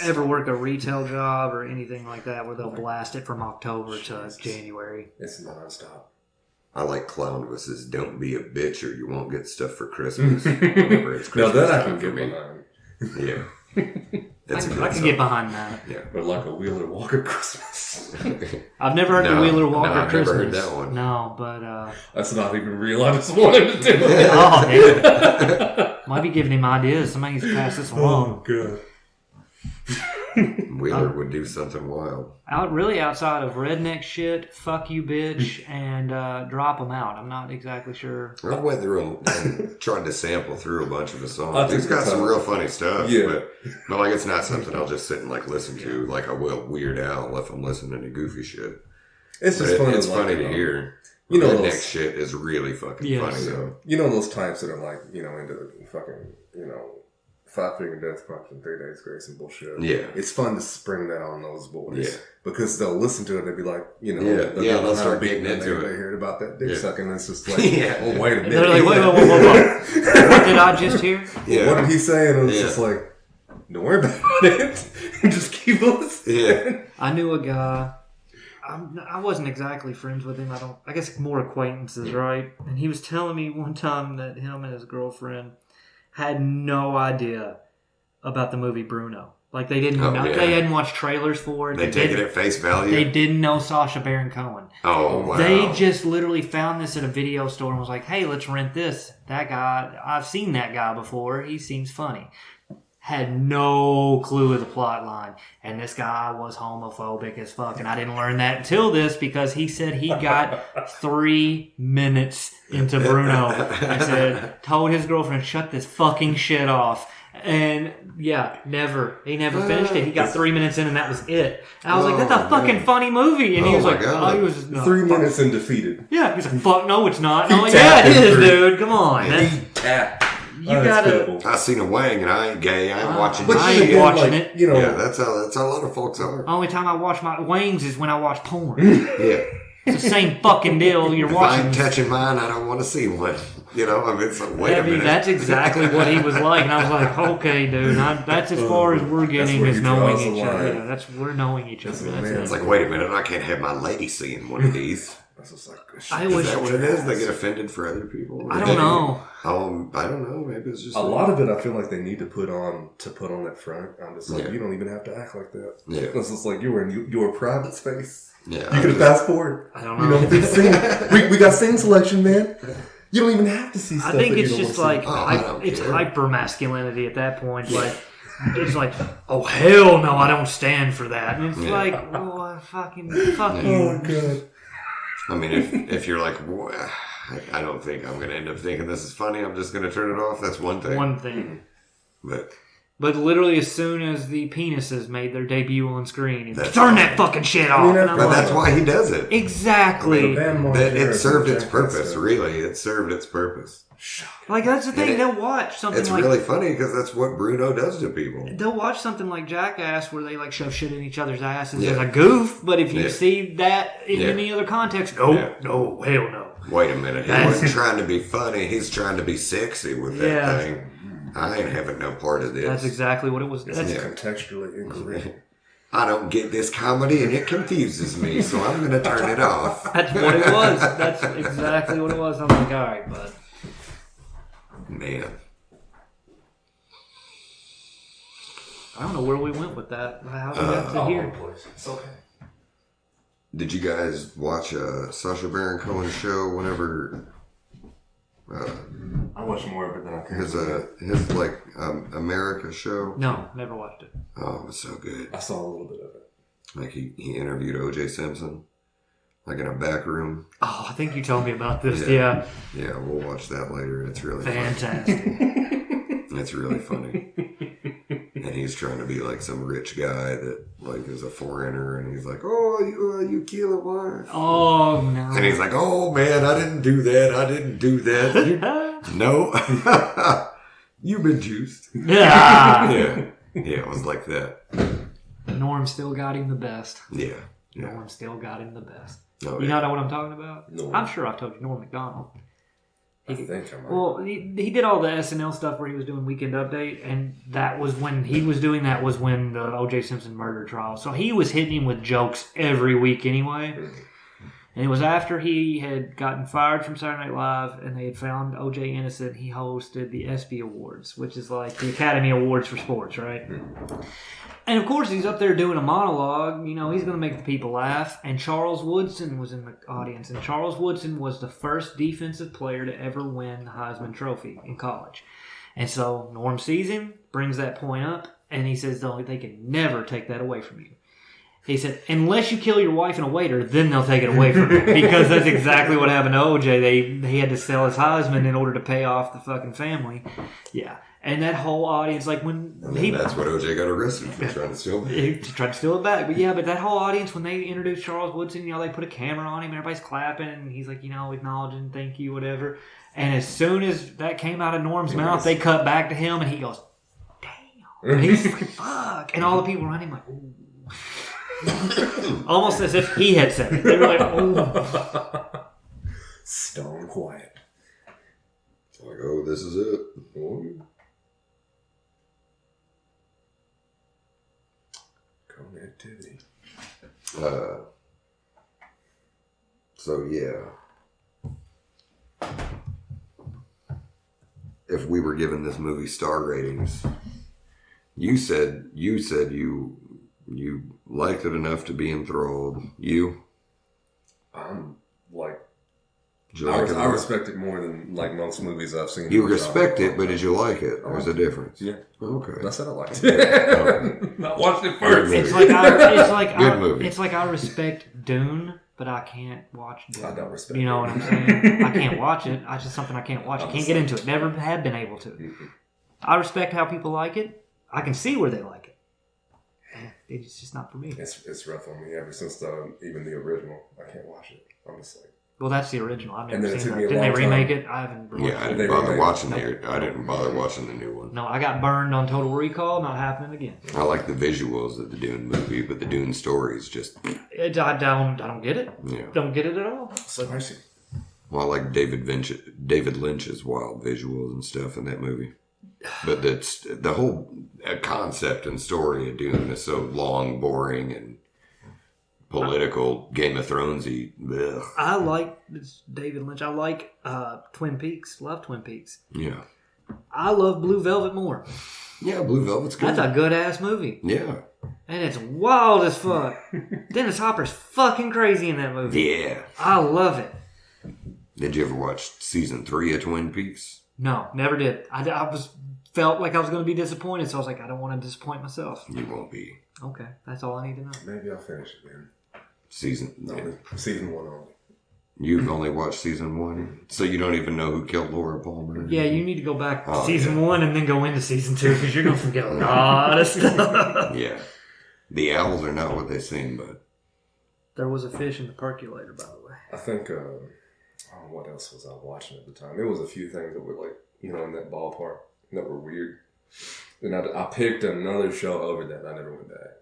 Ever work a retail job or anything like that where they'll blast it from October to January? It's nonstop. I like Clownvis's "Don't Be a Bitch or You Won't Get Stuff for Christmas." Whenever it's Now Christmas that I time can for get me. behind. Yeah. That's a good I can song. get behind that. Yeah. But like a Wheeler Walker Christmas. I've never heard the No, Wheeler Walker I've Christmas. never heard that one. No, but That's not even real. I just wanted to do it. oh, damn. Might be giving him ideas. Somebody needs to pass this along. God. Wheeler would do something wild. Outside of redneck shit, fuck you, bitch, and drop them out. I'm not exactly sure. I went through and tried to sample through a bunch of the I songs. think He's got that's some how- real funny stuff. Yeah. But like it's not something I'll just sit and like listen to like I will Weird Al if I'm listening to goofy shit. It's But just funny. it's funny to hear. You know, Redneck those, shit is really fucking Yes. funny though. you know those types that are like, into the fucking, 5-finger death punch and 3 days grace and bullshit. Yeah. It's fun to spring that on those boys. Yeah. Because they'll listen to it and they'll be like, they'll start getting and into they it. heard about that dick Yeah. sucking and it's just like, Yeah. oh, wait a minute. They're like, wait. What did I just hear? Yeah. What did he say? And it was Yeah. just like, don't worry about it. Just keep listening. Yeah. I knew a guy. I wasn't exactly friends with him. I guess more acquaintances, right? And he was telling me one time that him and his girlfriend had no idea about the movie Bruno. Like they didn't know, they hadn't watched trailers for it. They take it at face value. They didn't know Sacha Baron Cohen. Oh, wow. They just literally found this at a video store and was like, hey, let's rent this. That guy, I've seen that guy before. He seems funny. Had no clue of the plot line. And this guy was homophobic as fuck. And I didn't learn that until this because he said he got 3 minutes into Bruno. I said, told his girlfriend, shut this fucking shit off. And yeah, he never finished it. He got 3 minutes in and that was it. And I was like, that's a fucking funny movie. And he was like, God. oh, he was just, no, 3 minutes and defeated. Yeah, he was like, fuck, no, it's not. No, yeah, it is, dude. Come on. You gotta. I seen a Wang and I ain't gay. I ain't watching I ain't shit. watching it. You know, Yeah, that's how a lot of folks are. Only time I watch my Wangs is when I watch porn. Yeah. It's the same fucking deal. You're If I watching. ain't touching mine, I don't want to see one. You know, I mean, it's like, wait a minute. That's exactly what he was like, and I was like, okay, dude, that's as far as we're getting where is he knowing draws the each other. line. Yeah, we're knowing each other. That's It's it. like, wait a minute, I can't have my lady seeing one of these. that's just like, I Is wish. that what it is? They get offended for other people? I don't know. I don't know. Maybe it's just a lot of it. I feel like they need to put on that front. I'm just like, you don't even have to act like that. Yeah. It's just like you're in your private space. Yeah. You can fast forward. I don't know. You know, we got scene selection, man. You don't even have to see stuff. I think that you it's don't just wanna like see. it's hyper masculinity at that point. Like it's like, oh hell no, I don't stand for that. And it's like, oh fuck you. Oh god. I mean, if you're like, I don't think I'm going to end up thinking this is funny. I'm just going to turn it off. That's one thing. One thing. But literally, as soon as the penises made their debut on screen, it's, That's turn fine. that fucking shit off. And I'm But like, that's why he does it. exactly. That it served its purpose, really. It served its purpose. Like that's the thing. And They'll watch something It's like really funny because that's what Bruno does to people. they'll watch something like Jackass where they like shove shit in each other's asses Yeah. as a goof. But if you Yeah. see that in Yeah. any other context, no, Yeah. no, hell no. Wait a minute. He That's- wasn't trying to be funny. He's trying to be sexy with that Yeah. thing. I ain't having no part of this. That's exactly what it was. That's, It's contextually incorrect. I don't get this comedy and it confuses me, so I'm going to turn it off. that's what it was. That's exactly what it was. I'm like, all right, bud. Man. I don't know where we went with that. How we got to here. It's okay. Did you guys watch Sacha Baron Cohen's show whenever I watched more of it than I could. his like America show? No, never watched it. Oh, it was so good. I saw a little bit of it. Like he interviewed O.J. Simpson, like in a back room. Oh, I think you told me about this. Yeah. Yeah, we'll watch that later. It's really funny. Fantastic. It's really funny. And he's trying to be like some rich guy that like is a foreigner, and he's like, "Oh, you kill a wife." Oh, no. And he's like, "Oh man, I didn't do that. I didn't do that." No, you've been juiced. Yeah. Yeah, it was like that. Norm still got him the best. Yeah. Norm still got him the best. Oh, You yeah. know what I'm talking about? No. I'm sure I've told you Norm MacDonald. I think I might. Well, he did all the SNL stuff where he was doing Weekend Update, and that was when he was doing that was when the O.J. Simpson murder trial. So he was hitting him with jokes every week anyway. And it was after he had gotten fired from Saturday Night Live and they had found O.J. innocent, he hosted the ESPY Awards, which is like the Academy Awards for sports, right? And of course, he's up there doing a monologue. You know, he's going to make the people laugh. And Charles Woodson was in the audience. And Charles Woodson was the first defensive player to ever win the Heisman Trophy in college. And so Norm sees him, brings that point up, and he says, they can never take that away from you. He said, unless you kill your wife and a waiter, then they'll take it away from you. Because that's exactly what happened to OJ. He had to sell his Heisman in order to pay off the fucking family. Yeah. And that whole audience, like when that's what O.J. got arrested for, trying to steal. he tried to steal it back. But yeah, but that whole audience, when they introduced Charles Woodson, they put a camera on him, everybody's clapping, and he's like, acknowledging, thank you, whatever. And as soon as that came out of Norm's mouth, they cut back to him, and he goes, damn. And he's like, fuck. And all the people around him like, ooh. Almost as if he had said it. They were like, ooh. Stone quiet. It's like, oh, this is it. Oh. Connectivity. So yeah, if we were given this movie star ratings, You said you liked it enough to be enthralled. You? I'm like, Did you like it I more? respect it more than like most movies I've seen. You respect it, but did you like it? There's a difference. Yeah. Okay. I said I liked it. Not watched it first. Good It's movie. like movie. It's like I respect Dune, but I can't watch Dune. I don't respect You know what I'm saying? I can't watch it. It's just something I can't watch. I can't get into it. Never have been able to. Mm-hmm. I respect how people like it. I can see where they like it. It's just not for me. It's rough on me ever since even the original. I can't watch it. I'm just like, Well, that's the original. I've And never then it seen took that. me a Didn't they long remake time. it? I haven't. Yeah, I They didn't bother remade it. watching I didn't bother watching the new one. No, I got burned on Total Recall. Not happening again. I like the visuals of the Dune movie, but the Dune story is just I don't get it. yeah. Don't get it at all. spicy. Well, I like David Lynch's wild visuals and stuff in that movie. But that's the whole concept and story of Dune is so long, boring, and political, Game of Thronesy. Ugh. I like David Lynch. I like Twin Peaks. Love Twin Peaks. Yeah, I love Blue Velvet more. yeah. Blue Velvet's good. That's a good ass movie, Yeah, and it's wild as fuck. Dennis Hopper's fucking crazy in that movie. yeah. I love it. Did you ever watch season 3 of Twin Peaks? No, never did. I felt like I was going to be disappointed, so I was like, I don't want to disappoint myself. You won't be. Okay, that's all I need to know. Maybe I'll finish it then. Season 1 only. You've only watched season 1, so you don't even know who killed Laura Palmer. Yeah, you need to go back to Oh, season yeah. 1 and then go into season 2 because you're going to forget a lot of stuff. Yeah, the owls are not what they seem, but There was a fish in the percolator, by the way. I think, what else was I watching at the time? It was a few things that were like, in that ballpark that were weird. And I picked another show over that. I never went back.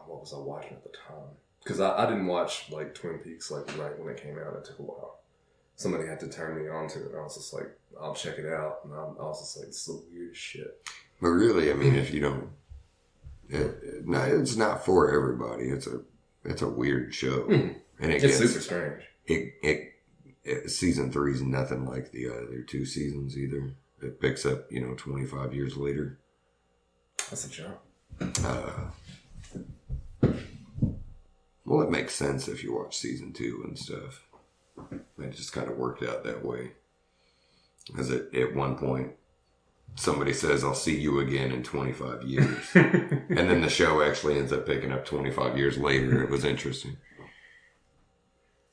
What was I watching at the time? Because I didn't watch like Twin Peaks like right when it came out. It took a while. Somebody had to turn me on to it. And I was just like, I'll check it out. And I was just like, it's the weirdest shit. but really, I mean, if you don't, no, it's not for everybody. It's a weird show, and It's super strange. Season 3 is nothing like the other 2 seasons either. It picks up, 25 years later. That's a jump. Well, it makes sense if you watch season 2 and stuff. It just kind of worked out that way. Because at one point, somebody says, I'll see you again in 25 years. And then the show actually ends up picking up 25 years later. It was interesting.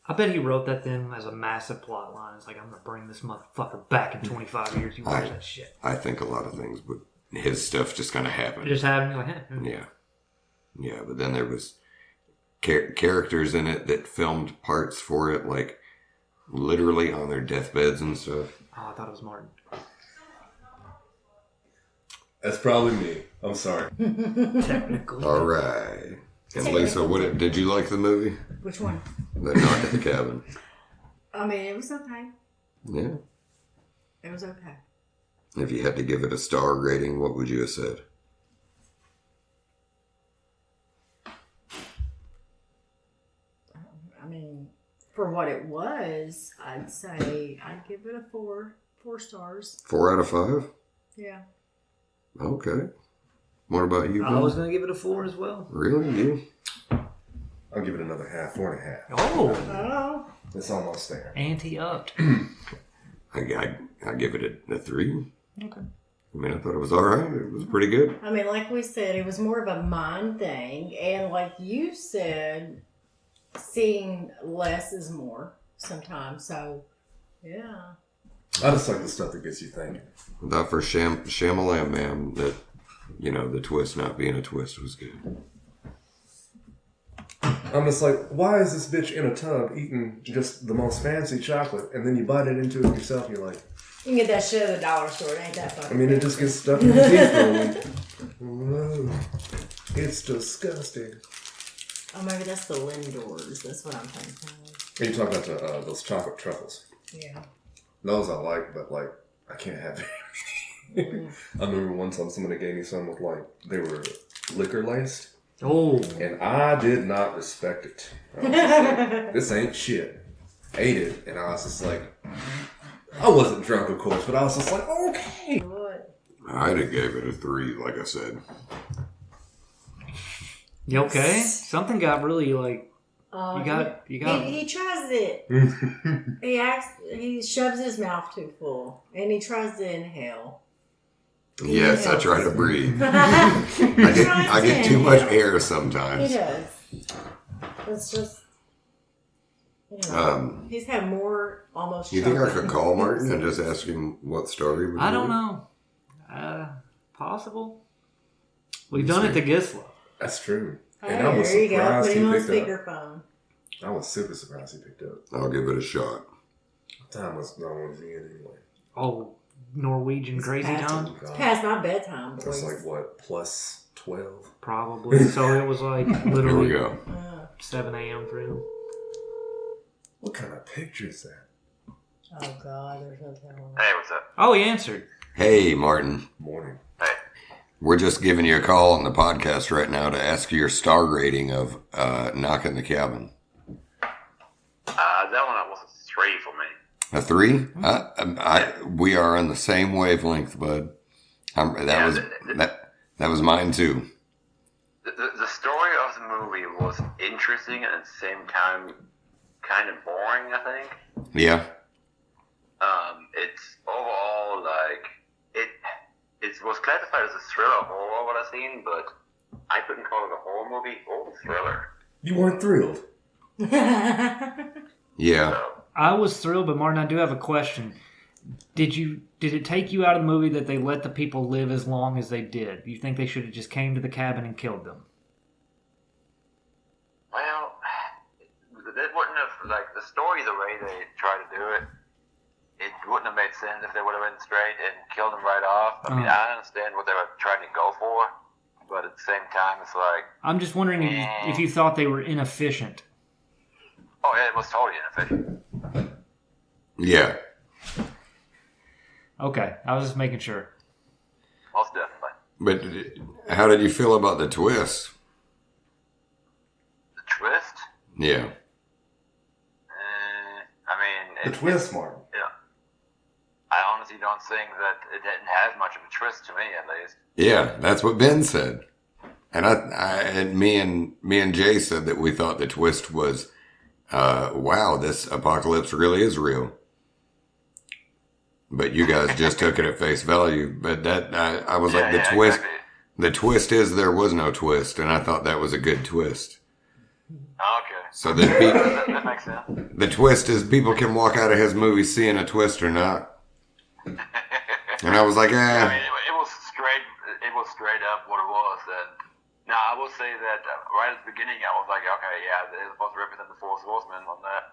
I bet he wrote that then as a massive plot line. It's like, I'm going to bring this motherfucker back in 25 years. You watch that shit. I think a lot of things, but his stuff just kind of It happened. just happened. You're like, Yeah. Yeah, but then there was characters in it that filmed parts for it, like literally on their deathbeds and stuff. Oh, I thought it was Martin. That's probably me. I'm sorry. Technically. All right. And Lisa, did you like the movie? Which one? The Knock at the Cabin. I mean, it was okay. Yeah. It was okay. If you had to give it a star rating, what would you have said? I mean, for what it was, I'd say I'd give it a 4 stars. 4 out of 5? Yeah. Okay. What about you, I Bill? was going to give it a 4 as well. Really? You? I'll give it another half, 4.5. Oh, Oh. It's almost there. ante-upped. I give it a 3. Okay. I mean, I thought it was all right. It was pretty good. I mean, like we said, it was more of a mind thing. And like you said, seeing less is more sometimes. So, yeah. I just like the stuff that gets you thinking. That for Shyamalan, man, that, the twist not being a twist was good. I'm just like, why is this bitch in a tub eating just the most fancy chocolate, and then you bite it into it yourself, and you're like, You can get that shit at the dollar store. It ain't that fucking I mean, it just gets stuck in your teeth for a week. Whoa. It's disgusting. Oh, maybe that's the Lindors. That's what I'm thinking. And you talk about those chocolate truffles. Yeah. Those I like, but like, I can't have it. I remember one time somebody gave me some with like, they were liquor laced. Oh. And I did not respect it. I was just like, this ain't shit. Ate it, and I was just like, I wasn't drunk, of course, but I was just like, okay. What? I'd have gave it a 3, like I said. You okay? Something got really like. You got. He tries it. He shoves his mouth too full, and he tries to inhale. Yes, I try to breathe. I get too much air sometimes. He does. It's just. He's had more almost. You think I could call Martin and just ask him what story? I don't know. Possible. We've done it to Gisla. That's true. Hey, And I was there you go. surprised Put he him on picked up. speakerphone. I was super surprised he picked up. I'll give it a shot. What time was he in anyway? Oh, Norwegian crazy town? Oh, It's past my bedtime, boys. That's like what, plus 12? Probably. So it was like Here we literally go. 7 a.m. for him. What kind of picture is that? Oh God, there's no telling. Hey, what's up? Oh, he answered. Hey, Martin. Morning. Hey. We're just giving you a call on the podcast right now to ask you your star rating of Knock in the Cabin. That one was a 3 for me. A 3? We are on the same wavelength, bud. That was mine too. The story of the movie was interesting and at the same time kind of boring, I think. Yeah. It's overall like it was classified as a thriller horror what I've seen, but I couldn't call it a horror movie or a thriller. You weren't thrilled. Yeah. So, I was thrilled, but Martin, I do have a question. Did it take you out of the movie that they let the people live as long as they did? You think they should have just came to the cabin and killed them? well, that wouldn't have like the story the way they tried to do it. It wouldn't have made sense if they would have went straight and killed him right off. I mean, I understand what they were trying to go for, but at the same time, it's like, I'm just wondering if you thought they were inefficient. oh yeah, it was totally inefficient. Yeah. Okay, I was just making sure. Most definitely. But how did you feel about the twist? The twist? Yeah. I mean, The twist, Martin. Yeah. I honestly don't think that it didn't have much of a twist to me, at least. Yeah, that's what Ben said. And me and Jay said that we thought the twist was, wow, this apocalypse really is real. But you guys just took it at face value. But I was like, the twist, exactly. The twist is there was no twist, and I thought that was a good twist. Okay. So that That makes sense. the twist is people can walk out of his movie seeing a twist or not. And I was like, I mean, it was straight. It was straight up what it was. And now I will say that right at the beginning, I was like, okay, yeah, they're supposed to represent the Four Horsemen on that.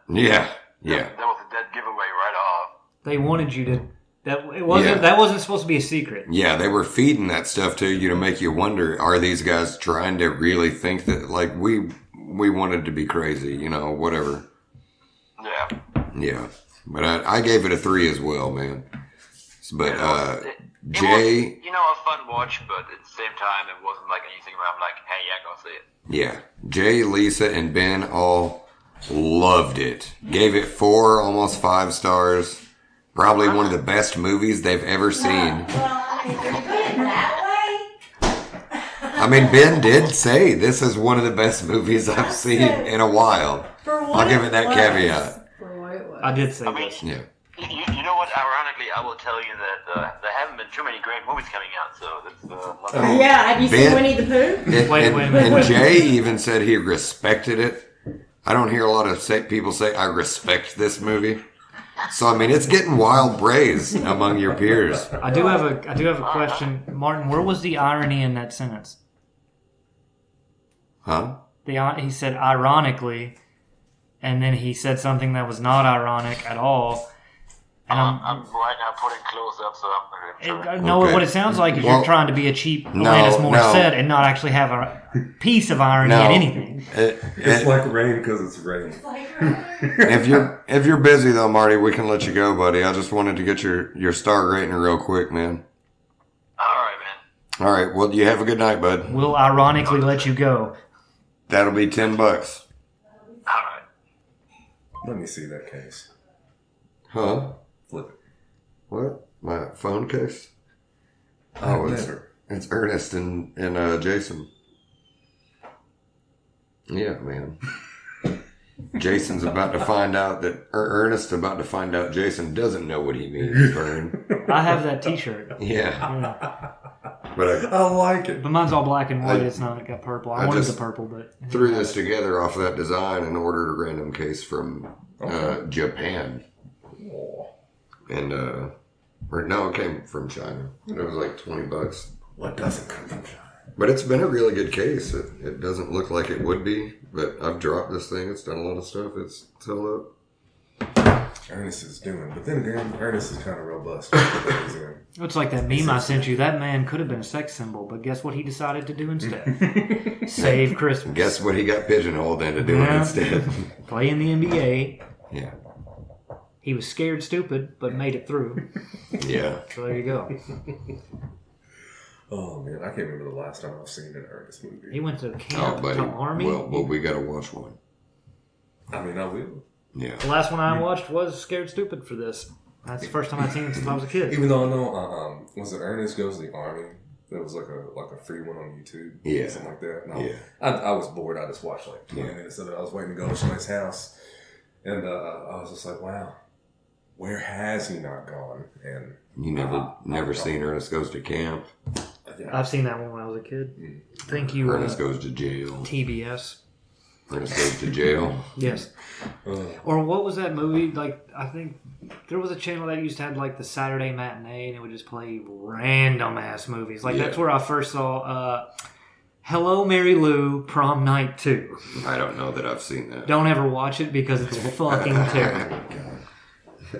yeah. That was a dead giveaway right off. They wanted you to. That wasn't supposed to be a secret. Yeah, they were feeding that stuff to you to make you wonder, are these guys trying to really think that, like, we wanted to be crazy, whatever. Yeah. Yeah. But I gave it a 3 as well, man. But, It Jay... was, a fun watch, but at the same time, it wasn't like anything where I'm like, hey, yeah, go see it. Yeah. Jay, Lisa, and Ben all loved it. Gave it 4, almost 5 stars. Probably one of the best movies they've ever seen. Well, I mean, if you put it that I mean, Ben did say this is one of the best movies I've seen in a while. way, for what I'll give it that was. caveat. For what it was. I did say I mean, this. Yeah. You know what? Ironically, I will tell you that there haven't been too many great movies coming out, so that's not Yeah, have you seen Ben- Winnie the Pooh? Wait a minute. And Jay even said he respected it. I don't hear a lot of people say, I respect this movie. So, I mean, it's getting wild praise among your peers. I do have a question, Martin. Where was the irony in that sentence? Huh? He said ironically, and then he said something that was not ironic at all. And I'm right now putting close up, so I'm sure. no, Okay. what it sounds like is Well, you're trying to be a cheap no, Alanis no. Morissette and not actually have a piece of irony No. in anything. It's like rain because it's rain. If you're busy though, Marty, we can let you go, buddy. I just wanted to get your star rating real quick, man. All right, man. All right. Well, you have a good night, bud. We'll ironically let you go. That'll be $10. All right. Let me see that case. Huh? Flip it. What? My phone case? Oh, Never. it's Ernest and Jason. Yeah, man. Jason's about to find out that Ernest's about to find out Jason doesn't know what he means, Vern. I have that T-shirt. Yeah. But I like it. But mine's all black and white. It's not got purple. I wanted the purple, but threw this together off that design and ordered a random case from Japan. Oh. And no, it came from China. It was like $20. What doesn't come from China? But it's been a really good case. It doesn't look like it would be, but I've dropped this thing. It's done a lot of stuff. It's held up. Ernest is doing, but then again, Ernest is kind of robust. it's like that meme I sent you. That man could have been a sex symbol, but guess what he decided to do instead? Save Christmas. Guess what he got pigeonholed into doing instead? Play in the NBA. Yeah. He was scared stupid, but made it through. Yeah. So there you go. Oh man, I can't remember the last time I've seen an Ernest movie. He went to camp, to army. Well, we got to watch one. I mean, I will. Yeah. The last one I watched was Scared Stupid for this. That's the first time I've seen it since I was a kid. Even though I know, was it Ernest Goes to the Army? There was like a free one on YouTube. Yeah. Something like that. No, Yeah. I was bored. I just watched like 20 minutes of it. I was waiting to go to somebody's house. And I was just like, wow, where has he not gone? And You never seen Ernest Goes to Camp? yeah. I've seen that one when I was a kid. Thank you, Ernest Goes to Jail. TBS. Ernest Goes to Jail. Yes. Or what was that movie? Like, I think there was a channel that used to have like the Saturday matinee, and it would just play random ass movies. Like that's where I first saw Hello, Mary Lou, Prom Night 2. I don't know that I've seen that. Don't ever watch it because it's fucking terrible.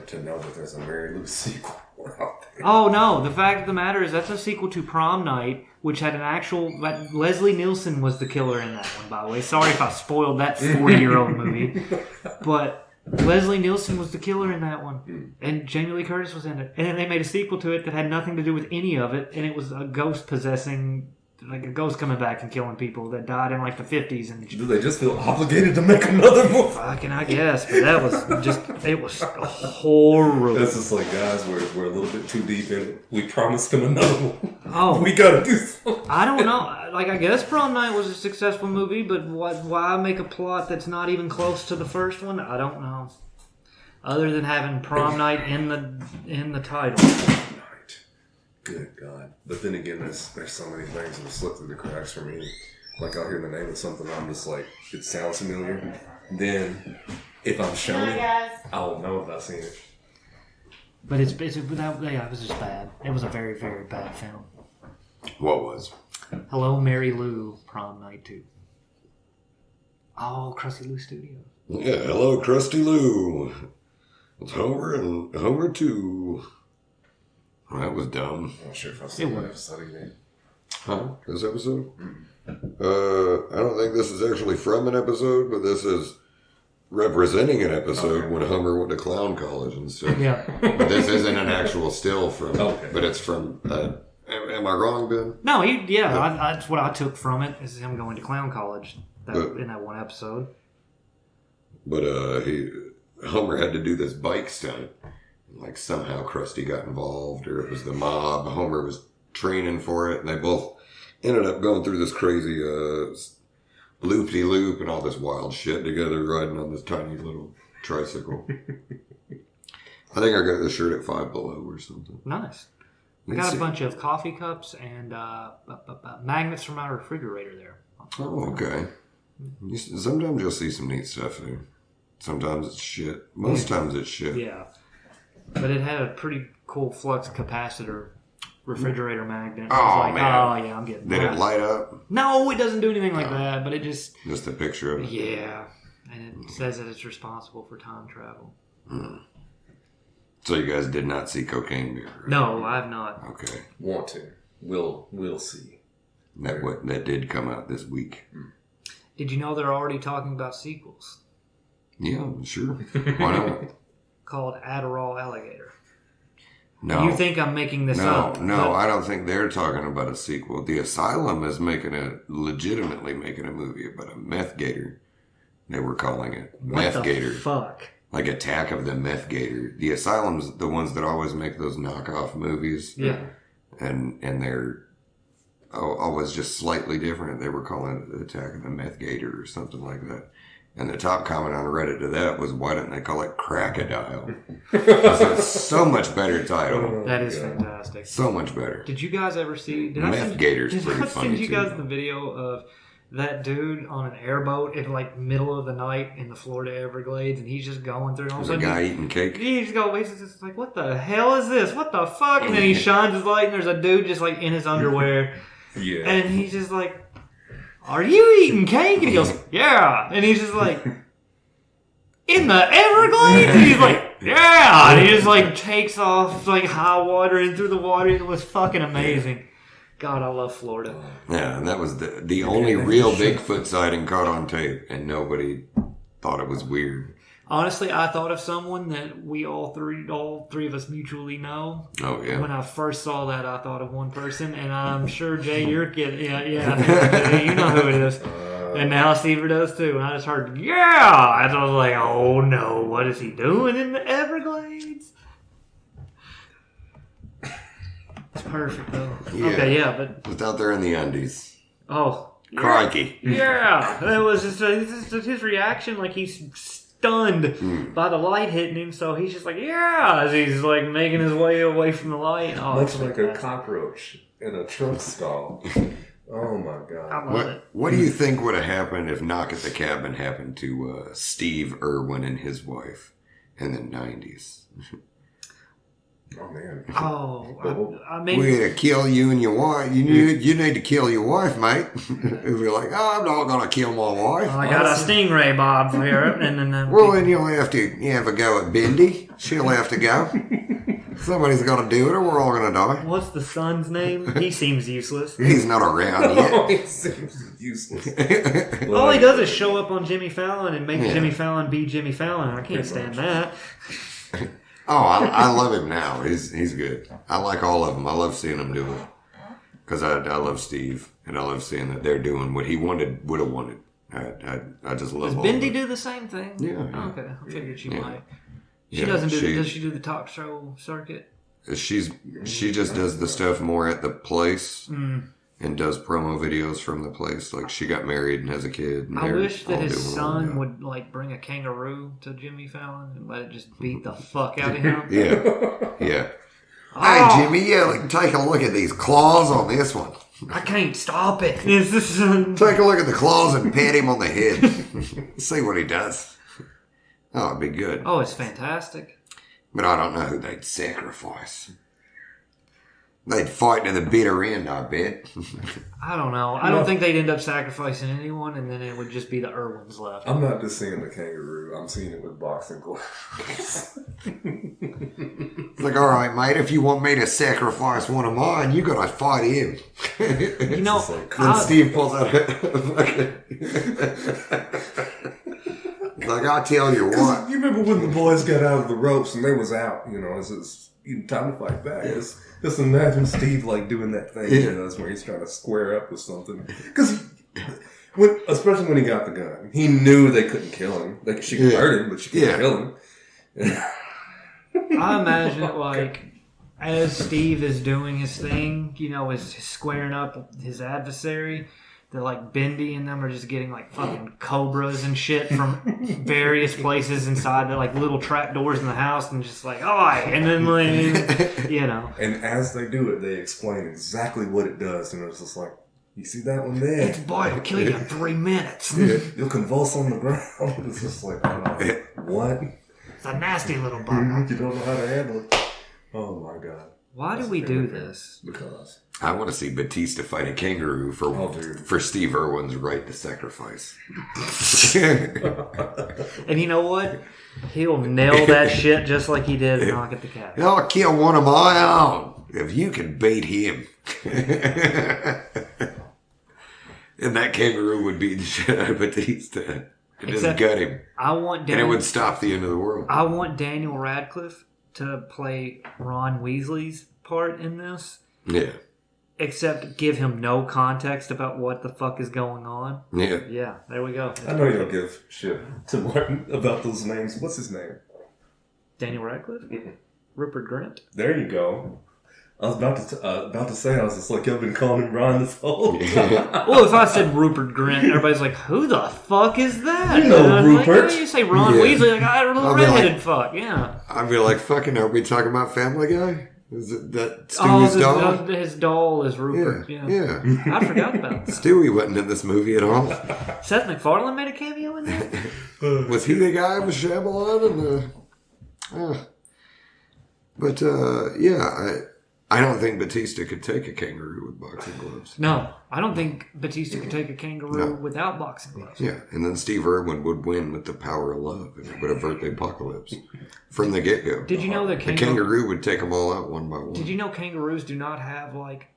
To know that there's a Mary Lou sequel out there. Oh no! The fact of the matter is that's a sequel to Prom Night, which had an actual. Leslie Nielsen was the killer in that one, by the way. Sorry if I spoiled that 40-year-old movie, but Leslie Nielsen was the killer in that one, and Jamie Lee Curtis was in it. And then they made a sequel to it that had nothing to do with any of it, and it was a ghost possessing. Like a ghost coming back and killing people that died in like the 50s. And Do they just feel obligated to make another movie? fucking, I guess. But that was just, it was horrible. That's just like, guys, we're a little bit too deep in it. We promised them another one. Oh. We gotta do something. I don't know. Like, I guess Prom Night was a successful movie, but why make a plot that's not even close to the first one? I don't know. Other than having Prom Night in the title. Good God. But then again, there's so many things that slip through the cracks for me. Like, I'll hear the name of something, I'm just like, it sounds familiar. Then, if I'm shown it, I'll know if I've seen it. But it was just bad. It was a very, very bad film. What was? Hello, Mary Lou, Prom Night 2. Oh, Krusty Lou Studios. Yeah, hello, Krusty Lou. It's Homer and Homer 2. Well, that was dumb. I'm not sure if I've seen that episode either. Huh? This episode? I don't think this is actually from an episode, but this is representing an episode when Homer went to clown college and stuff. Yeah. But this isn't an actual still from Okay. but it's from, am I wrong, Ben? No, that's what I took from it, is him going to clown college in that one episode. But Homer had to do this bike stunt. Like somehow Krusty got involved, or it was the mob. Homer was training for it, and they both ended up going through this crazy loop-de-loop and all this wild shit together, riding on this tiny little tricycle. I think I got this shirt at Five Below or something. Nice. I got a bunch of coffee cups and magnets from my refrigerator there. Oh, okay. Sometimes you'll see some neat stuff there. Sometimes it's shit. Most times it's shit. Yeah. But it had a pretty cool flux capacitor refrigerator magnet. Oh, man. Oh, yeah, I'm getting Did it light up? No, it doesn't do anything like that, but it just... Just a picture of it? Yeah. And it says that it's responsible for time travel. So you guys did not see Cocaine Bear? Right? No, I have not. Okay. Want to. We'll see. That did come out this week. Did you know they're already talking about sequels? Yeah, sure. Why not? Called Adderall Alligator. No. You think I'm making this up? No, I don't think they're talking about a sequel. The Asylum is legitimately making a movie about a meth gator. They were calling it Meth Gator. Fuck. Like Attack of the Meth Gator. The Asylum's the ones that always make those knockoff movies. Yeah. and they're always just slightly different. They were calling it the Attack of the Meth Gator or something like that. And the top comment on Reddit to that was, why didn't they call it Crocodile? It's so much better title. That is fantastic. So much better. Did you guys ever see... Meth Gator's pretty funny, Did you guys too. the video of that dude on an airboat in like middle of the night in the Florida Everglades, and he's just going through, and all of a There's a sudden guy eating cake. he's just like, what the hell is this? What the fuck? And then he shines his light, and there's a dude just like in his underwear, and he's just like, are you eating cake? And he goes, yeah. And he's just like, in the Everglades? And he's like, yeah. And he just like takes off like high water and through the water. It was fucking amazing. God, I love Florida. Yeah, and that was the only real Bigfoot sighting caught on tape, and nobody thought it was weird. Honestly, I thought of someone that we all three of us mutually know. Oh, yeah. When I first saw that, I thought of one person, and I'm sure, Jay, you're getting, yeah, you know who it is. And now Steve does too. And I just heard, yeah! And I was like, oh no, what is he doing in the Everglades? It's perfect, though. Yeah. Okay, yeah, but... It's out there in the undies. Oh. Yeah. Crikey. Yeah. It was just his reaction, like he's stunned by the light hitting him, so he's just like, yeah, as he's like making his way away from the light. Oh, Much like a cockroach in a trunk stall. Oh my god. I love it. What do you think would have happened if Knock at the Cabin happened to Steve Irwin and his wife in the 90s? Oh man. Oh, I mean, We're going to kill you and your wife. You need to kill your wife, mate. If you're like, oh, I'm not going to kill my wife. I got a stingray bob here, and then Well, then you'll have to have a go at Bendy. She'll have to go. Somebody's got to do it or we're all going to die. what's the son's name? He seems useless. He's not around yet. He seems useless. All he does is show up on Jimmy Fallon and make Jimmy Fallon be Jimmy Fallon. I can't stand that. Oh, I love him now. He's good. I like all of them. I love seeing them do it. Because I love Steve. And I love seeing that they're doing what he would have wanted. I just love Does all Bendy of it. do the same thing? Yeah. Oh, okay, I figured she might. She Yeah, doesn't do. Does she do the talk show circuit? She just does the stuff more at the place and does promo videos from the place. Like she got married and has a kid. And I they're wish that all his doing all son that. would like bring a kangaroo to Jimmy Fallon and let it just beat the fuck out of him. Yeah. Oh, Hey Jimmy, take a look at these claws on this one. I can't stop it. It's just, Take a look at the claws and pat him on the head. See what he does. Oh, it'd be good. oh, it's fantastic. But I don't know who they'd sacrifice. They'd fight to the bitter end, I bet. I don't know. I don't think they'd end up sacrificing anyone, and then it would just be the Irwins left. I'm not just seeing the kangaroo. I'm seeing it with boxing gloves. It's like, all right, mate, if you want me to sacrifice one of mine, you got to fight him. You know, Then Steve pulls out a fucking... Like, I tell you what. You remember when the boys got out of the ropes and they was out, it's time to fight back. Just imagine Steve like doing that thing, that's where he's trying to square up with something. Because especially when he got the gun, he knew they couldn't kill him. Like she could hurt him, but she couldn't kill him. I imagine it like as Steve is doing his thing, is squaring up his adversary. That like Bendy and them are just getting like fucking cobras and shit from various places inside the like little trap doors in the house, and just like, oh, and then like, And as they do it, they explain exactly what it does, and it's just like, you see that one there? It's boy, it'll kill you in 3 minutes. You'll convulse on the ground. It's just like, what? It's a nasty little bug. You don't know how to handle it. Oh my god. Why do we do this? Because I want to see Batista fight a kangaroo for Steve Irwin's right to sacrifice. And you know what? He'll nail that shit just like he did in Knock at the Cabin. I'll kill one of my own if you can beat him. And that kangaroo would beat the shit out of Batista. And just gut him. And it would stop the end of the world. I want Daniel Radcliffe to play Ron Weasley's part in this. Yeah. Except give him no context about what the fuck is going on. Yeah. Yeah, there we go. I know you don't give shit to Martin about those names. What's his name? Daniel Radcliffe? Rupert Grint? There you go. I was about to say, I was just like, I've been calling him Ron this whole time. Well, if I said Rupert Grint, everybody's like, "Who the fuck is that?" You know Rupert. Like, oh, you say Ron Yeah. Weasley, like, I little I'll be redheaded like- fuck, yeah. I'd be like, fucking, are we talking about Family Guy? Is it that Stewie's doll? His doll is Rupert. Yeah. Yeah. Yeah. I forgot about that. Stewie wasn't in this movie at all. Seth MacFarlane made a cameo in that. Was he the guy with Shyamalan and the... But, yeah, I don't think Batista could take a kangaroo with boxing gloves. No, I don't think Batista could take a kangaroo No. without boxing gloves. Yeah, and then Steve Irwin would win with the power of love, and it would avert the apocalypse from the get-go. Did you know that The kangaroo would take them all out one by one. Did you know kangaroos do not have, like,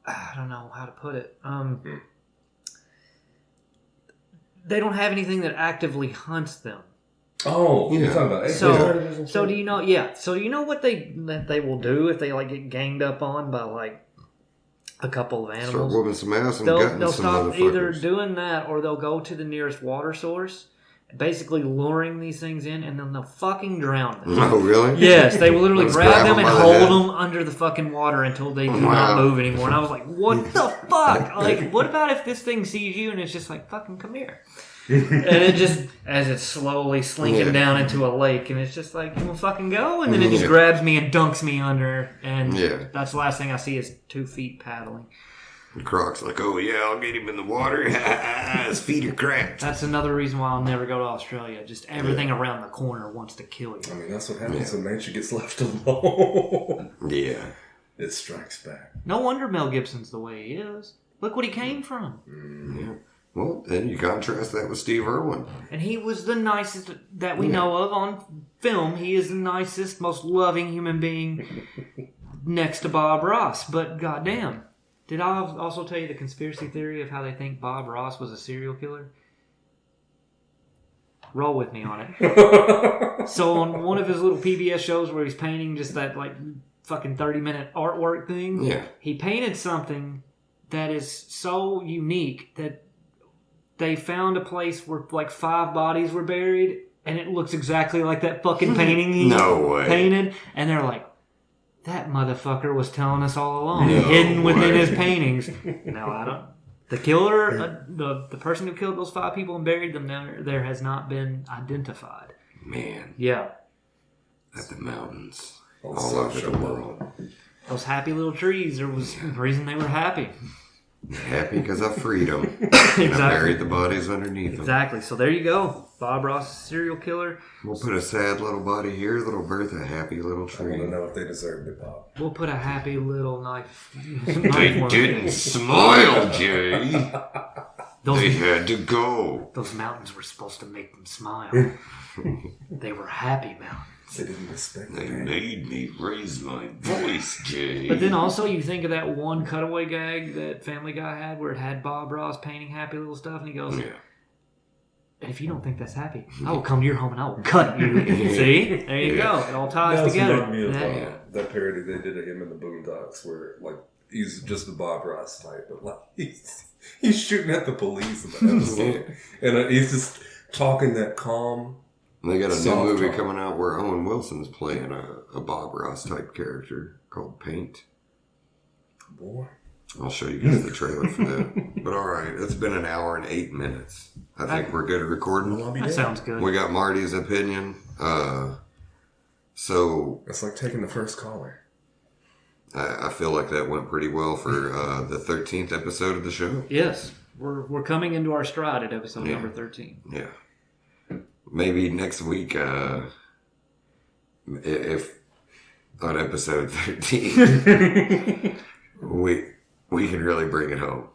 I don't know how to put it. They don't have anything that actively hunts them. Oh, Yeah. you're talking about So do you know? Yeah. So do you know what they will do if they like get ganged up on by like a couple of Start animals? whooping some ass and They'll gutting some stop either motherfuckers. doing that or they'll go to the nearest water source, basically luring these things in, and then they'll fucking drown them. Oh, really? Yes, they will literally Let's grab them them and by the hold head. them under the fucking water until they do Wow. not move anymore. And I was like, what the fuck? Like, what about if this thing sees you and it's just like, fucking come here? And it just, as it's slowly slinking Yeah. down into a lake, and it's just like, you want to fucking go? And then it just Yeah. grabs me and dunks me under, and Yeah. that's the last thing I see is 2 feet paddling. And Croc's like, oh, yeah, I'll get him in the water. His feet are cracked. That's another reason why I'll never go to Australia. Just everything around the corner wants to kill I you. mean, that's what happens when nature gets left alone. Yeah. It strikes back. No wonder Mel Gibson's the way he is. Look what he came from. Yeah. Well, then you contrast that with Steve Irwin. And he was the nicest that we know of on film. He is the nicest, most loving human being next to Bob Ross. But goddamn, did I also tell you the conspiracy theory of how they think Bob Ross was a serial killer? Roll with me on it. So on one of his little PBS shows where he's painting just that like fucking 30-minute artwork thing, Yeah. he painted something that is so unique that they found a place where like 5 bodies were buried, and it looks exactly like that fucking painting he No way. painted. And they're like, that motherfucker was telling us all along, No hidden within way. his paintings. No, I don't. The killer, the person who killed those 5 people and buried them there has not been identified. Man, Yeah, at the mountains. Oh, All so over the sure. world. those happy little trees. There was a reason they were happy. Happy because I freed them. And Exactly. I buried the bodies underneath them. Exactly. So there you go. Bob Ross, serial killer. We'll put a sad little body here that'll birth a happy little I want tree. to know if they deserved it, Bob. We'll put a happy little knife. They didn't smile, Jay. They Those, had to go. those mountains were supposed to make them smile. They were happy mountains. They didn't respect They that. made me raise my voice, Jay. But then also you think of that one cutaway gag that Family Guy had where it had Bob Ross painting happy little stuff, and he goes, Yeah. if you don't think that's happy, I will come to your home and I will cut you. See? There you go. It all ties That's together. reminded me of That- that parody they did of him in the Boondocks, where like he's just a Bob Ross type, but like he's shooting at the police in the episode, and he's just talking that calm. They got a new Soft movie talk. coming out where Owen Wilson's playing a Bob Ross type character called Paint. Boy, I'll show you guys the trailer for that. But all right, it's been an hour and 8 minutes. I think we're good at recording. I'll be that dead. sounds good. We got Marty's opinion. So It's like taking the first caller. I feel like that went pretty well for the 13th episode of the show. Yes. We're coming into our stride at episode Yeah. number 13. Yeah. Maybe next week, if on episode 13, we can really bring it home.